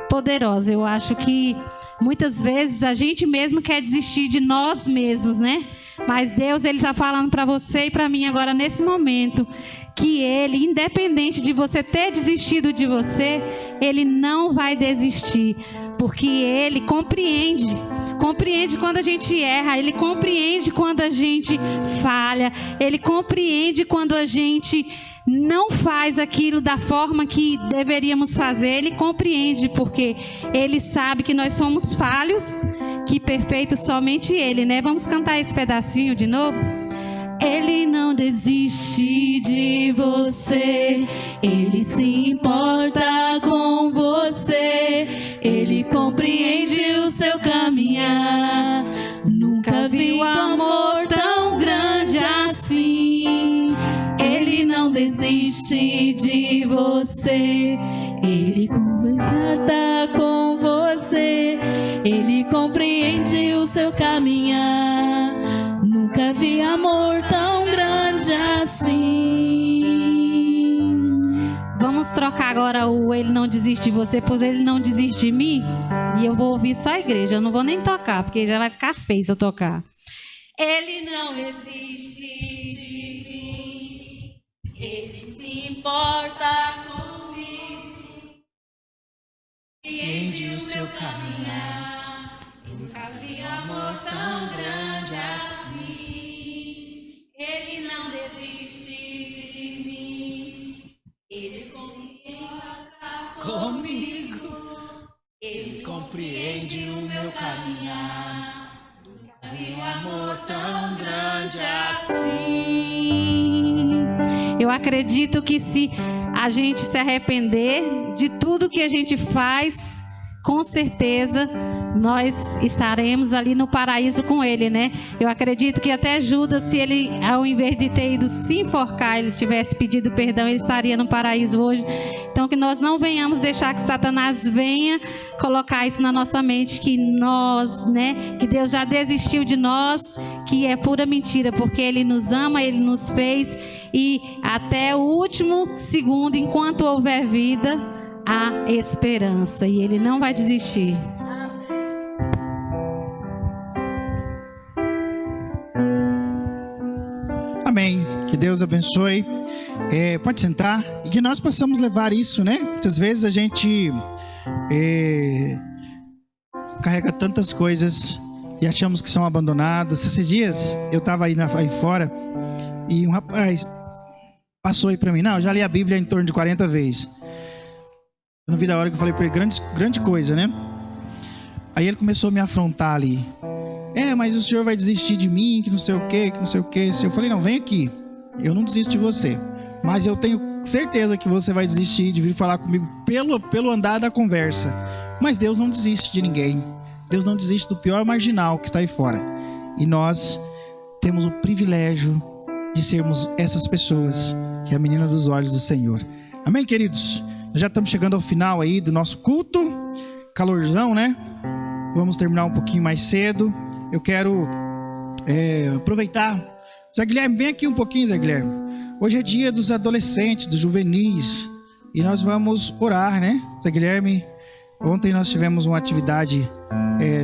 poderosa. Eu acho que muitas vezes a gente mesmo quer desistir de nós mesmos, né? Mas Deus, Ele está falando para você e para mim agora nesse momento que Ele, independente de você ter desistido de você, Ele não vai desistir, porque Ele compreende quando a gente erra, Ele compreende quando a gente falha, Ele compreende quando a gente não faz aquilo da forma que deveríamos fazer. Ele compreende, porque Ele sabe que nós somos falhos, que perfeito somente Ele, né? Vamos cantar esse pedacinho de novo? Ele não desiste de você, Ele se importa com você, Ele compreende o seu caminhar. Nunca viu amor tão grande assim. Ele não desiste de você, Ele conversa com você, Ele compreende o seu caminhar. Nunca vi amor tão grande assim. Vamos trocar agora o Ele não desiste de você por Ele não desiste de mim. E eu vou ouvir só a igreja, eu não vou nem tocar, porque já vai ficar feio se eu tocar. Ele não desiste de mim, Ele se importa comigo, compreende o seu caminhar. Nunca vi amor tão grande assim. Ele não desiste de mim, Ele se importa comigo, Ele compreende o meu caminhar. Nunca vi amor tão grande assim. Eu acredito que se a gente se arrepender de tudo que a gente faz, com certeza nós estaremos ali no paraíso com Ele, né? Eu acredito que até Judas, se ele, ao invés de ter ido se enforcar, ele tivesse pedido perdão, ele estaria no paraíso hoje. Então que nós não venhamos deixar que Satanás venha colocar isso na nossa mente, que nós, né, que Deus já desistiu de nós, que é pura mentira, porque Ele nos ama, Ele nos fez, e até o último segundo, enquanto houver vida, há esperança, e Ele não vai desistir. Amém. Que Deus abençoe. Pode sentar. E que nós possamos levar isso, né? Muitas vezes a gente carrega tantas coisas e achamos que são abandonadas. Esses dias eu estava aí fora e um rapaz passou aí para mim. Não, eu já li a Bíblia em torno de 40 vezes. Eu não vi da hora que eu falei para ele, grande coisa, né? Aí ele começou a me afrontar ali. Mas o senhor vai desistir de mim, que não sei o que, que não sei o que. Eu falei, não, vem aqui. Eu não desisto de você. Mas eu tenho certeza que você vai desistir de vir falar comigo pelo andar da conversa. Mas Deus não desiste de ninguém. Deus não desiste do pior marginal que está aí fora. E nós temos o privilégio de sermos essas pessoas, que é a menina dos olhos do Senhor. Amém, queridos? Nós já estamos chegando ao final aí do nosso culto. Calorzão, né? Vamos terminar um pouquinho mais cedo. Eu quero aproveitar. Zé Guilherme, vem aqui um pouquinho, Zé Guilherme. Hoje é dia dos adolescentes, dos juvenis. E nós vamos orar, né? Zé Guilherme, ontem nós tivemos uma atividade.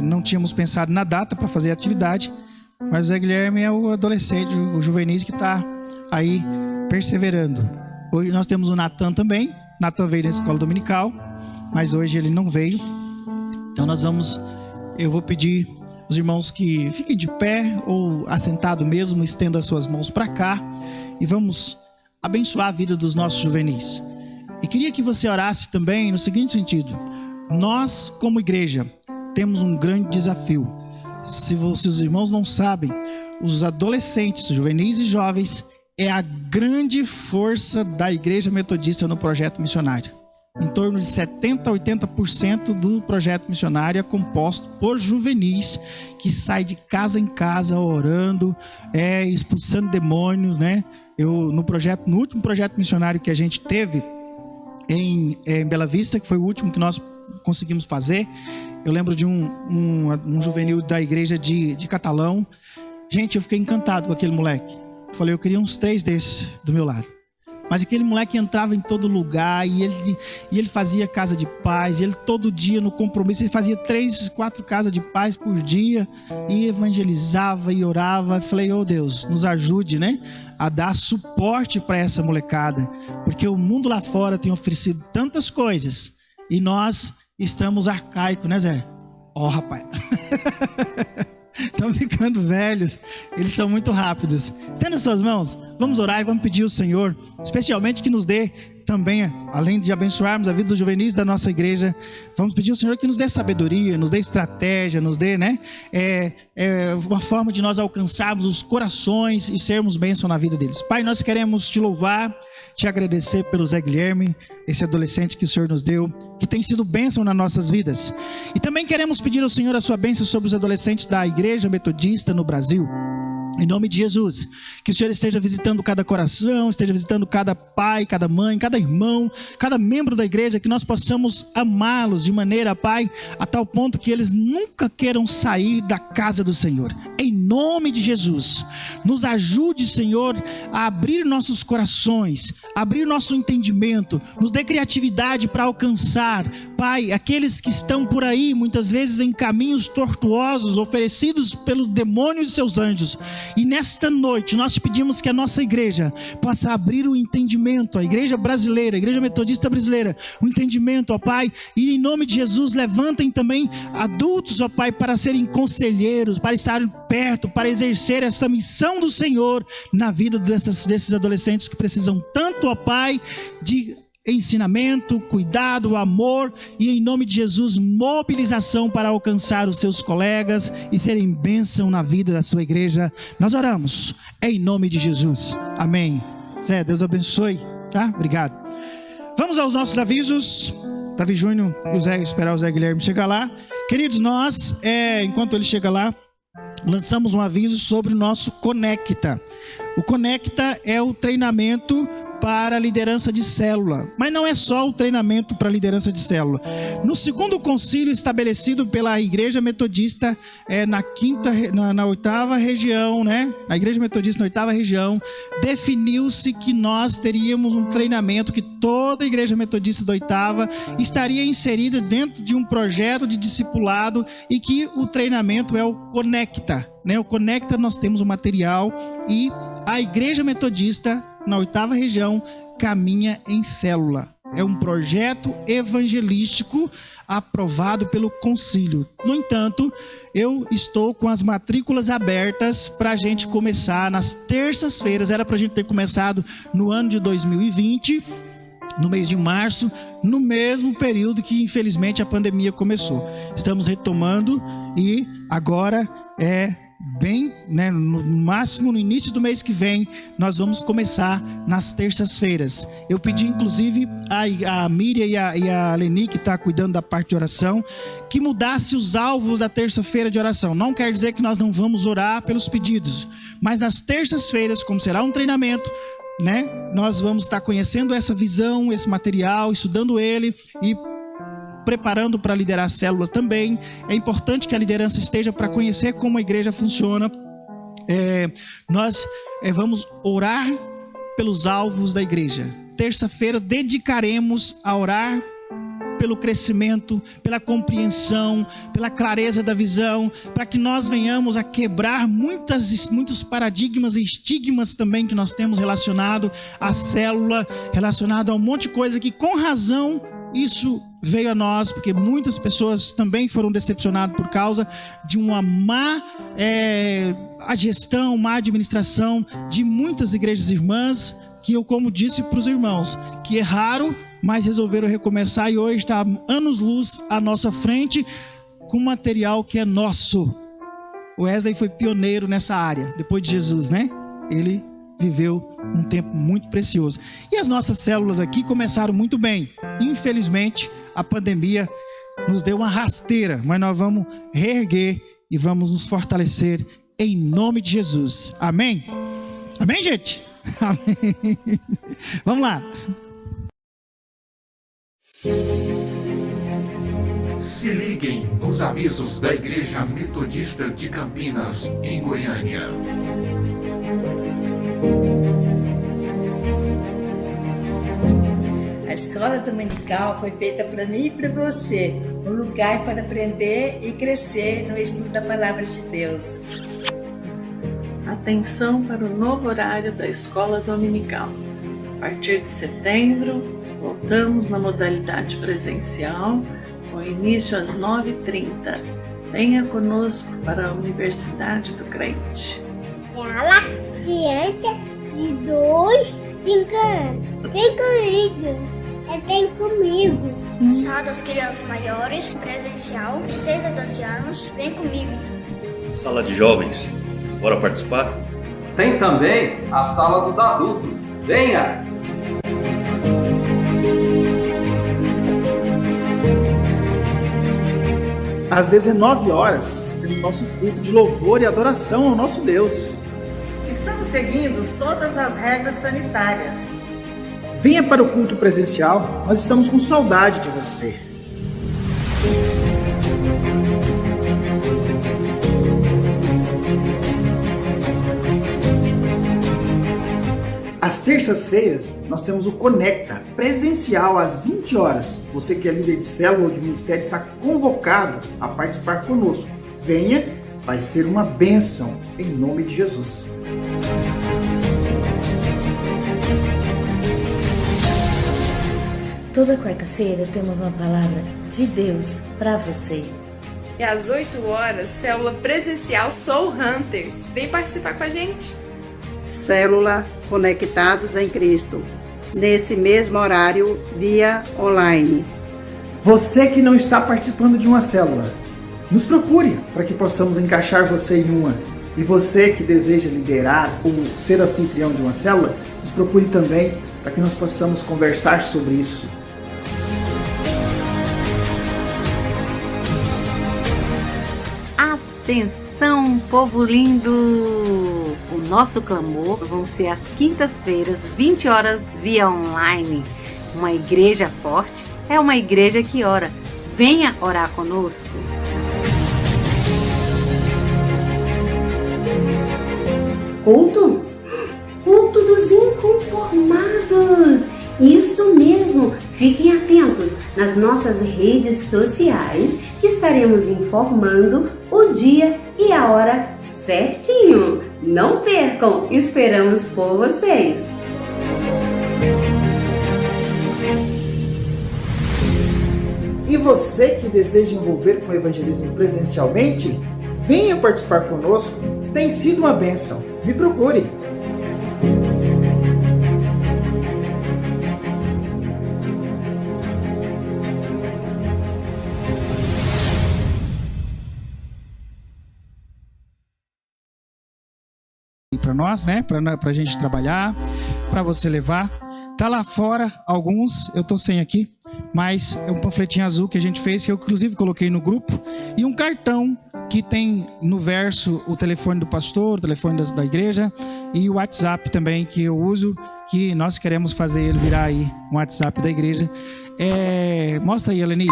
Não tínhamos pensado na data para fazer a atividade. Mas o Zé Guilherme é o adolescente, o juvenis que está aí perseverando. Hoje nós temos o Natan também. Natan veio na escola dominical, mas hoje ele não veio. Então eu vou pedir os irmãos que fiquem de pé ou assentado mesmo, estendam as suas mãos para cá e vamos abençoar a vida dos nossos juvenis. E queria que você orasse também no seguinte sentido: nós, como igreja, temos um grande desafio. Se os irmãos não sabem, os adolescentes, juvenis e jovens é a grande força da Igreja Metodista no projeto missionário. Em torno de 70% a 80% do projeto missionário é composto por juvenis que saem de casa em casa orando, expulsando demônios, né? No último projeto missionário que a gente teve em Bela Vista, que foi o último que nós conseguimos fazer, eu lembro de um juvenil da igreja de Catalão. Gente, eu fiquei encantado com aquele moleque. Eu falei, eu queria uns 3 desses do meu lado. Mas aquele moleque entrava em todo lugar e ele fazia casa de paz. E ele todo dia no compromisso, ele fazia 3, 4 casas de paz por dia. E evangelizava e orava. Eu falei, Deus, nos ajude, né? A dar suporte para essa molecada. Porque o mundo lá fora tem oferecido tantas coisas. E nós estamos arcaicos, né, Zé? Rapaz. Estão ficando velhos. Eles são muito rápidos. Estenda as suas mãos. Vamos orar e vamos pedir ao Senhor, especialmente que nos dê também, além de abençoarmos a vida dos juvenis da nossa igreja, vamos pedir ao Senhor que nos dê sabedoria, nos dê estratégia, nos dê, né, uma forma de nós alcançarmos os corações e sermos bênção na vida deles. Pai, nós queremos te louvar, te agradecer pelo Zé Guilherme, esse adolescente que o Senhor nos deu, que tem sido bênção nas nossas vidas. E também queremos pedir ao Senhor a sua bênção sobre os adolescentes da Igreja Metodista no Brasil. Em nome de Jesus, que o Senhor esteja visitando cada coração, esteja visitando cada pai, cada mãe, cada irmão, cada membro da igreja, que nós possamos amá-los de maneira, Pai, a tal ponto que eles nunca queiram sair da casa do Senhor. Em nome de Jesus, nos ajude, Senhor, a abrir nossos corações, abrir nosso entendimento, nos dê criatividade para alcançar, Pai, aqueles que estão por aí, muitas vezes em caminhos tortuosos, oferecidos pelos demônios e seus anjos. E nesta noite nós te pedimos que a nossa igreja possa abrir o entendimento, a igreja brasileira, a igreja metodista brasileira, o entendimento, ó Pai, e em nome de Jesus levantem também adultos, ó Pai, para serem conselheiros, para estarem perto, para exercer essa missão do Senhor na vida desses adolescentes que precisam tanto, ó Pai, de ensinamento, cuidado, amor e em nome de Jesus mobilização para alcançar os seus colegas e serem bênção na vida da sua igreja. Nós oramos em nome de Jesus, amém. Zé, Deus abençoe, tá? Obrigado. Vamos aos nossos avisos. Davi Júnior e esperar o Zé Guilherme chegar lá. Queridos, nós, enquanto ele chega lá, lançamos um aviso sobre o nosso Conecta. O Conecta é o treinamento para liderança de célula, mas não é só o treinamento para liderança de célula. No segundo concílio estabelecido pela Igreja Metodista na 8ª região, né? Na Igreja Metodista na 8ª região, definiu-se que nós teríamos um treinamento que toda a Igreja Metodista da 8ª estaria inserida dentro de um projeto de discipulado e que o treinamento é o Conecta, né? O Conecta nós temos o material e a Igreja Metodista na 8ª região caminha em célula. É um projeto evangelístico aprovado pelo concílio. No entanto, eu estou com as matrículas abertas para a gente começar nas terças-feiras. Era para a gente ter começado no ano de 2020. no mês de março, no mesmo período que infelizmente a pandemia começou. Estamos retomando e agora bem, no máximo no início do mês que vem, nós vamos começar nas terças-feiras. Eu pedi inclusive a Miriam e a Leni, que está cuidando da parte de oração, que mudasse os alvos da terça-feira de oração. Não quer dizer que nós não vamos orar pelos pedidos, mas nas terças-feiras, como será um treinamento, nós vamos estar conhecendo essa visão, esse material, estudando ele e preparando para liderar células também. É importante que a liderança esteja para conhecer como a igreja funciona. Nós vamos orar pelos alvos da igreja. Terça-feira dedicaremos a orar pelo crescimento, pela compreensão, pela clareza da visão, para que nós venhamos a quebrar muitos paradigmas e estigmas também que nós temos relacionado à célula, relacionado a um monte de coisa que com razão isso veio a nós, porque muitas pessoas também foram decepcionadas por causa de uma má gestão, má administração de muitas igrejas irmãs, que eu, como disse para os irmãos, que erraram, mas resolveram recomeçar e hoje está anos-luz à nossa frente com material que é nosso. O Wesley foi pioneiro nessa área, depois de Jesus, Ele viveu um tempo muito precioso. E as nossas células aqui começaram muito bem. Infelizmente, a pandemia nos deu uma rasteira, mas nós vamos reerguer e vamos nos fortalecer em nome de Jesus. Amém? Amém, gente? Amém. Vamos lá. Se liguem nos avisos da Igreja Metodista de Campinas, em Goiânia. A escola dominical foi feita para mim e para você, um lugar para aprender e crescer no estudo da Palavra de Deus. Atenção para o novo horário da escola dominical. A partir de setembro, voltamos na modalidade presencial, com início às 9h30. Venha conosco para a Universidade do Crente. Fala, criança de 2, 5 anos. Vem comigo. Vem comigo. Sala das crianças maiores, presencial, 6 a 12 anos. Vem comigo. Sala de jovens. Bora participar? Tem também a sala dos adultos. Venha! Às 19 horas, temos nosso culto de louvor e adoração ao nosso Deus. Estamos seguindo todas as regras sanitárias. Venha para o culto presencial, nós estamos com saudade de você. Às terças-feiras, nós temos o Conecta, presencial às 20 horas. Você que é líder de célula ou de ministério está convocado a participar conosco. Venha, vai ser uma bênção, em nome de Jesus. Toda quarta-feira temos uma palavra de Deus para você. E às 8 horas, célula presencial Soul Hunters. Vem participar com a gente. Célula Conectados em Cristo, nesse mesmo horário, via online. Você que não está participando de uma célula, nos procure para que possamos encaixar você em uma. E você que deseja liderar ou ser anfitrião de uma célula, nos procure também para que nós possamos conversar sobre isso. Atenção, povo lindo! O nosso clamor vão ser às quintas-feiras, 20 horas, via online. Uma igreja forte é uma igreja que ora. Venha orar conosco. Culto? Culto dos inconformados! Isso mesmo! Fiquem atentos nas nossas redes sociais que estaremos informando o dia e a hora certinho. Não percam! Esperamos por vocês! E você que deseja envolver com o evangelismo presencialmente, venha participar conosco. Tem sido uma bênção. Me procure. para nós, né? Para a gente trabalhar, para você levar. Tá lá fora alguns, eu tô sem aqui, mas é um panfletinho azul que a gente fez, que eu inclusive coloquei no grupo, e um cartão que tem no verso o telefone do pastor, o telefone da igreja e o WhatsApp também que eu uso, que nós queremos fazer ele virar aí um WhatsApp da igreja. Mostra aí, Eleni.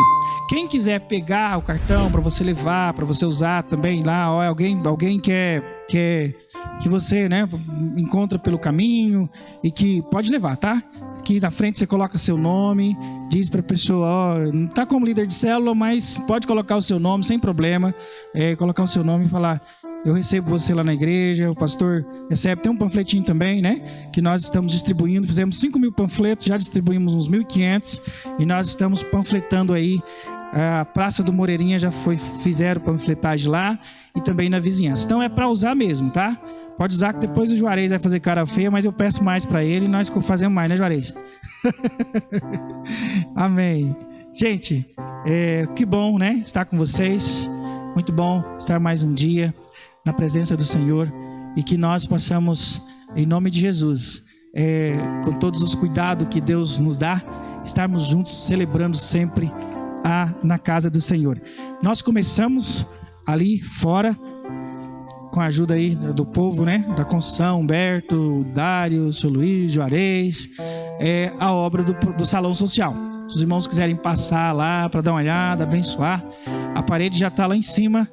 Quem quiser pegar o cartão para você levar, para você usar também lá, ó, alguém que você, né, encontra pelo caminho e que pode levar, tá? Aqui na frente você coloca seu nome, diz para a pessoa, ó, não tá como líder de célula, mas pode colocar o seu nome sem problema, colocar o seu nome e falar, eu recebo você lá na igreja, o pastor recebe, tem um panfletinho também, né, que nós estamos distribuindo, fizemos 5.000 panfletos, já distribuímos uns 1.500 e nós estamos panfletando aí, a Praça do Moreirinha já fizeram panfletagem lá e também na vizinhança, então é para usar mesmo, tá? Pode usar que depois o Juarez vai fazer cara feia, mas eu peço mais para ele e nós fazemos mais, né, Juarez? Amém. Gente, que bom, né? Estar com vocês. Muito bom estar mais um dia na presença do Senhor e que nós possamos, em nome de Jesus, com todos os cuidados que Deus nos dá, estarmos juntos celebrando sempre na casa do Senhor. Nós começamos ali fora, com a ajuda aí do povo, né? Da Conceição, Humberto, Dário, o Sr. Luiz, Juarez, a obra do Salão Social. Se os irmãos quiserem passar lá para dar uma olhada, abençoar, a parede já está lá em cima,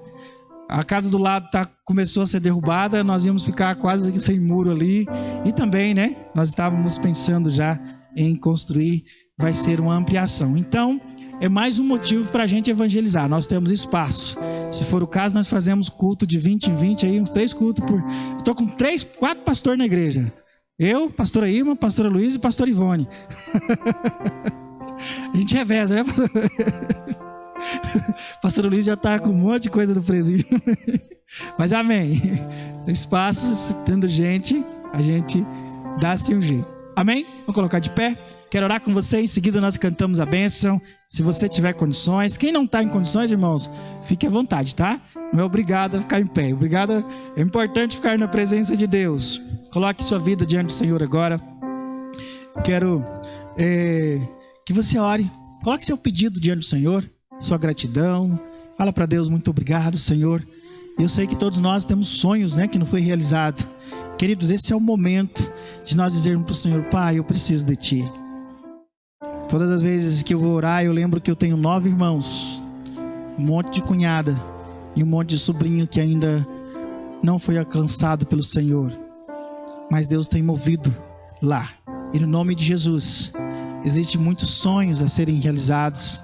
a casa do lado começou a ser derrubada, nós íamos ficar quase sem muro ali, e também, né? Nós estávamos pensando já em construir, vai ser uma ampliação. Então, é mais um motivo para a gente evangelizar. Nós temos espaço. Se for o caso, nós fazemos culto de 20 em 20, aí, uns 3 cultos por... Eu estou com 4 pastores na igreja. Eu, pastora Irma, pastora Luísa e pastora Ivone. A gente reveza, né? Pastora Luísa já está com um monte de coisa no presídio. Mas amém. Espaço, tendo gente, a gente dá-se um jeito. Amém? Vamos colocar de pé. Quero orar com você, em seguida nós cantamos a bênção. Se você tiver condições, quem não está em condições, irmãos, fique à vontade, tá? Não é obrigado a ficar em pé. É importante ficar na presença de Deus. Coloque sua vida diante do Senhor agora. Quero que você ore. Coloque seu pedido diante do Senhor, sua gratidão. Fala para Deus, muito obrigado, Senhor. Eu sei que todos nós temos sonhos, né, que não foi realizado. Queridos, esse é o momento de nós dizermos para o Senhor, Pai, eu preciso de Ti. Todas as vezes que eu vou orar, eu lembro que eu tenho 9 irmãos, um monte de cunhada e um monte de sobrinho que ainda não foi alcançado pelo Senhor. Mas Deus tem movido lá. E no nome de Jesus, existem muitos sonhos a serem realizados.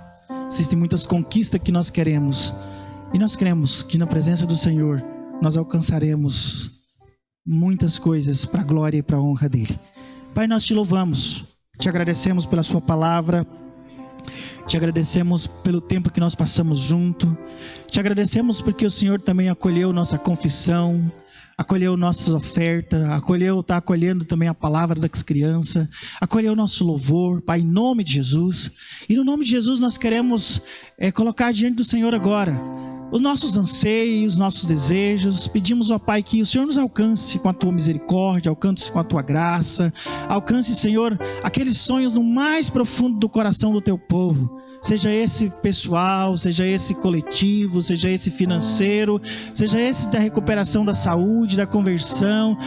Existem muitas conquistas que nós queremos. E nós cremos que na presença do Senhor, nós alcançaremos muitas coisas para a glória e para a honra dEle. Pai, nós te louvamos. Te agradecemos pela sua palavra, te agradecemos pelo tempo que nós passamos junto, te agradecemos porque o Senhor também acolheu nossa confissão, acolheu nossas ofertas, está acolhendo também a palavra das crianças, acolheu nosso louvor, Pai, em nome de Jesus. E no nome de Jesus nós queremos colocar diante do Senhor agora os nossos anseios, nossos desejos. Pedimos, ó Pai, que o Senhor nos alcance com a Tua misericórdia, alcance com a Tua graça, alcance, Senhor, aqueles sonhos no mais profundo do coração do Teu povo. Seja esse pessoal, seja esse coletivo, seja esse financeiro, seja esse da recuperação da saúde, da conversão,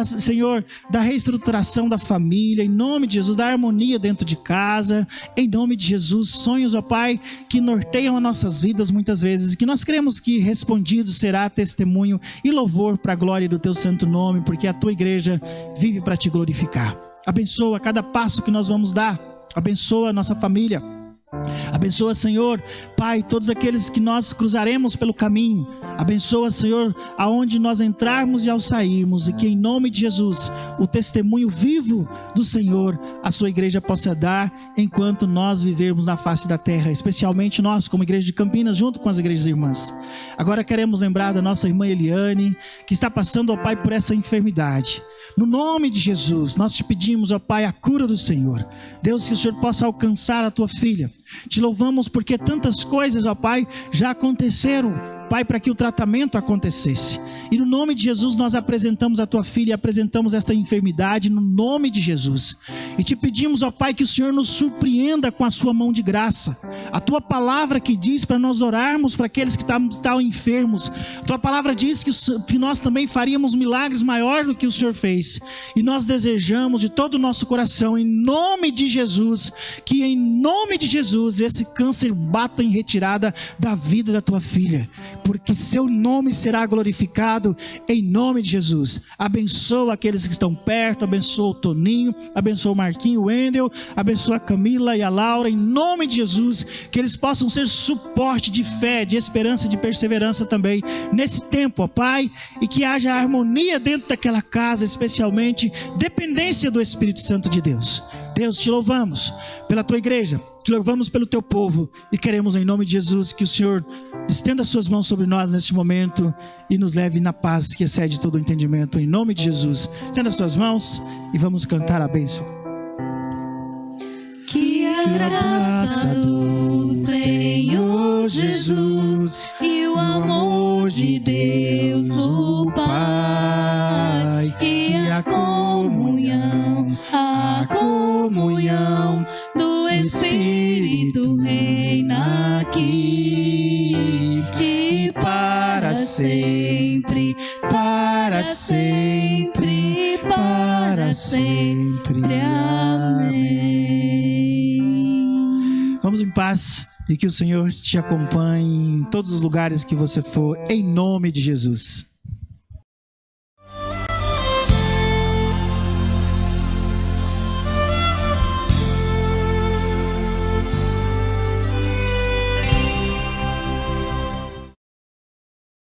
Senhor, da reestruturação da família, em nome de Jesus, da harmonia dentro de casa, em nome de Jesus, sonhos, ó Pai, que norteiam as nossas vidas muitas vezes, que nós cremos que respondido será testemunho e louvor para a glória do Teu santo nome, porque a Tua igreja vive para Te glorificar. Abençoa cada passo que nós vamos dar, abençoa a nossa família. Abençoa, Senhor, Pai, todos aqueles que nós cruzaremos pelo caminho. Abençoa, Senhor, aonde nós entrarmos e ao sairmos, e que em nome de Jesus, o testemunho vivo do Senhor, a sua igreja possa dar enquanto nós vivermos na face da terra, especialmente nós como igreja de Campinas, junto com as igrejas irmãs. Agora queremos lembrar da nossa irmã Eliane, que está passando, ó Pai, por essa enfermidade. No nome de Jesus, nós te pedimos, ó Pai, a cura do Senhor. Deus, que o Senhor possa alcançar a tua filha. Te louvamos porque tantas coisas, ó Pai, já aconteceram Pai, para que o tratamento acontecesse. E no nome de Jesus nós apresentamos a tua filha e apresentamos esta enfermidade no nome de Jesus. E te pedimos, ó Pai, que o Senhor nos surpreenda com a sua mão de graça. A tua palavra que diz para nós orarmos para aqueles que estão enfermos. A tua palavra diz que nós também faríamos milagres maior do que o Senhor fez. E nós desejamos de todo o nosso coração, em nome de Jesus, que em nome de Jesus esse câncer bata em retirada da vida da tua filha, porque seu nome será glorificado em nome de Jesus. Abençoa aqueles que estão perto, abençoa o Toninho, abençoa o Marquinho, o Wendel, abençoa a Camila e a Laura, em nome de Jesus, que eles possam ser suporte de fé, de esperança, de perseverança também nesse tempo, ó Pai, e que haja harmonia dentro daquela casa, especialmente dependência do Espírito Santo de Deus. Deus, te louvamos pela tua igreja, te louvamos pelo teu povo e queremos em nome de Jesus que o Senhor estenda as suas mãos sobre nós neste momento e nos leve na paz que excede todo o entendimento, em nome de Jesus. Estenda as suas mãos e vamos cantar a bênção. Que a graça do Senhor Jesus e o amor de Deus o Pai e a comunhão do Espírito reina aqui e para sempre, para sempre, para sempre. Amém. Vamos em paz e que o Senhor te acompanhe em todos os lugares que você for, em nome de Jesus.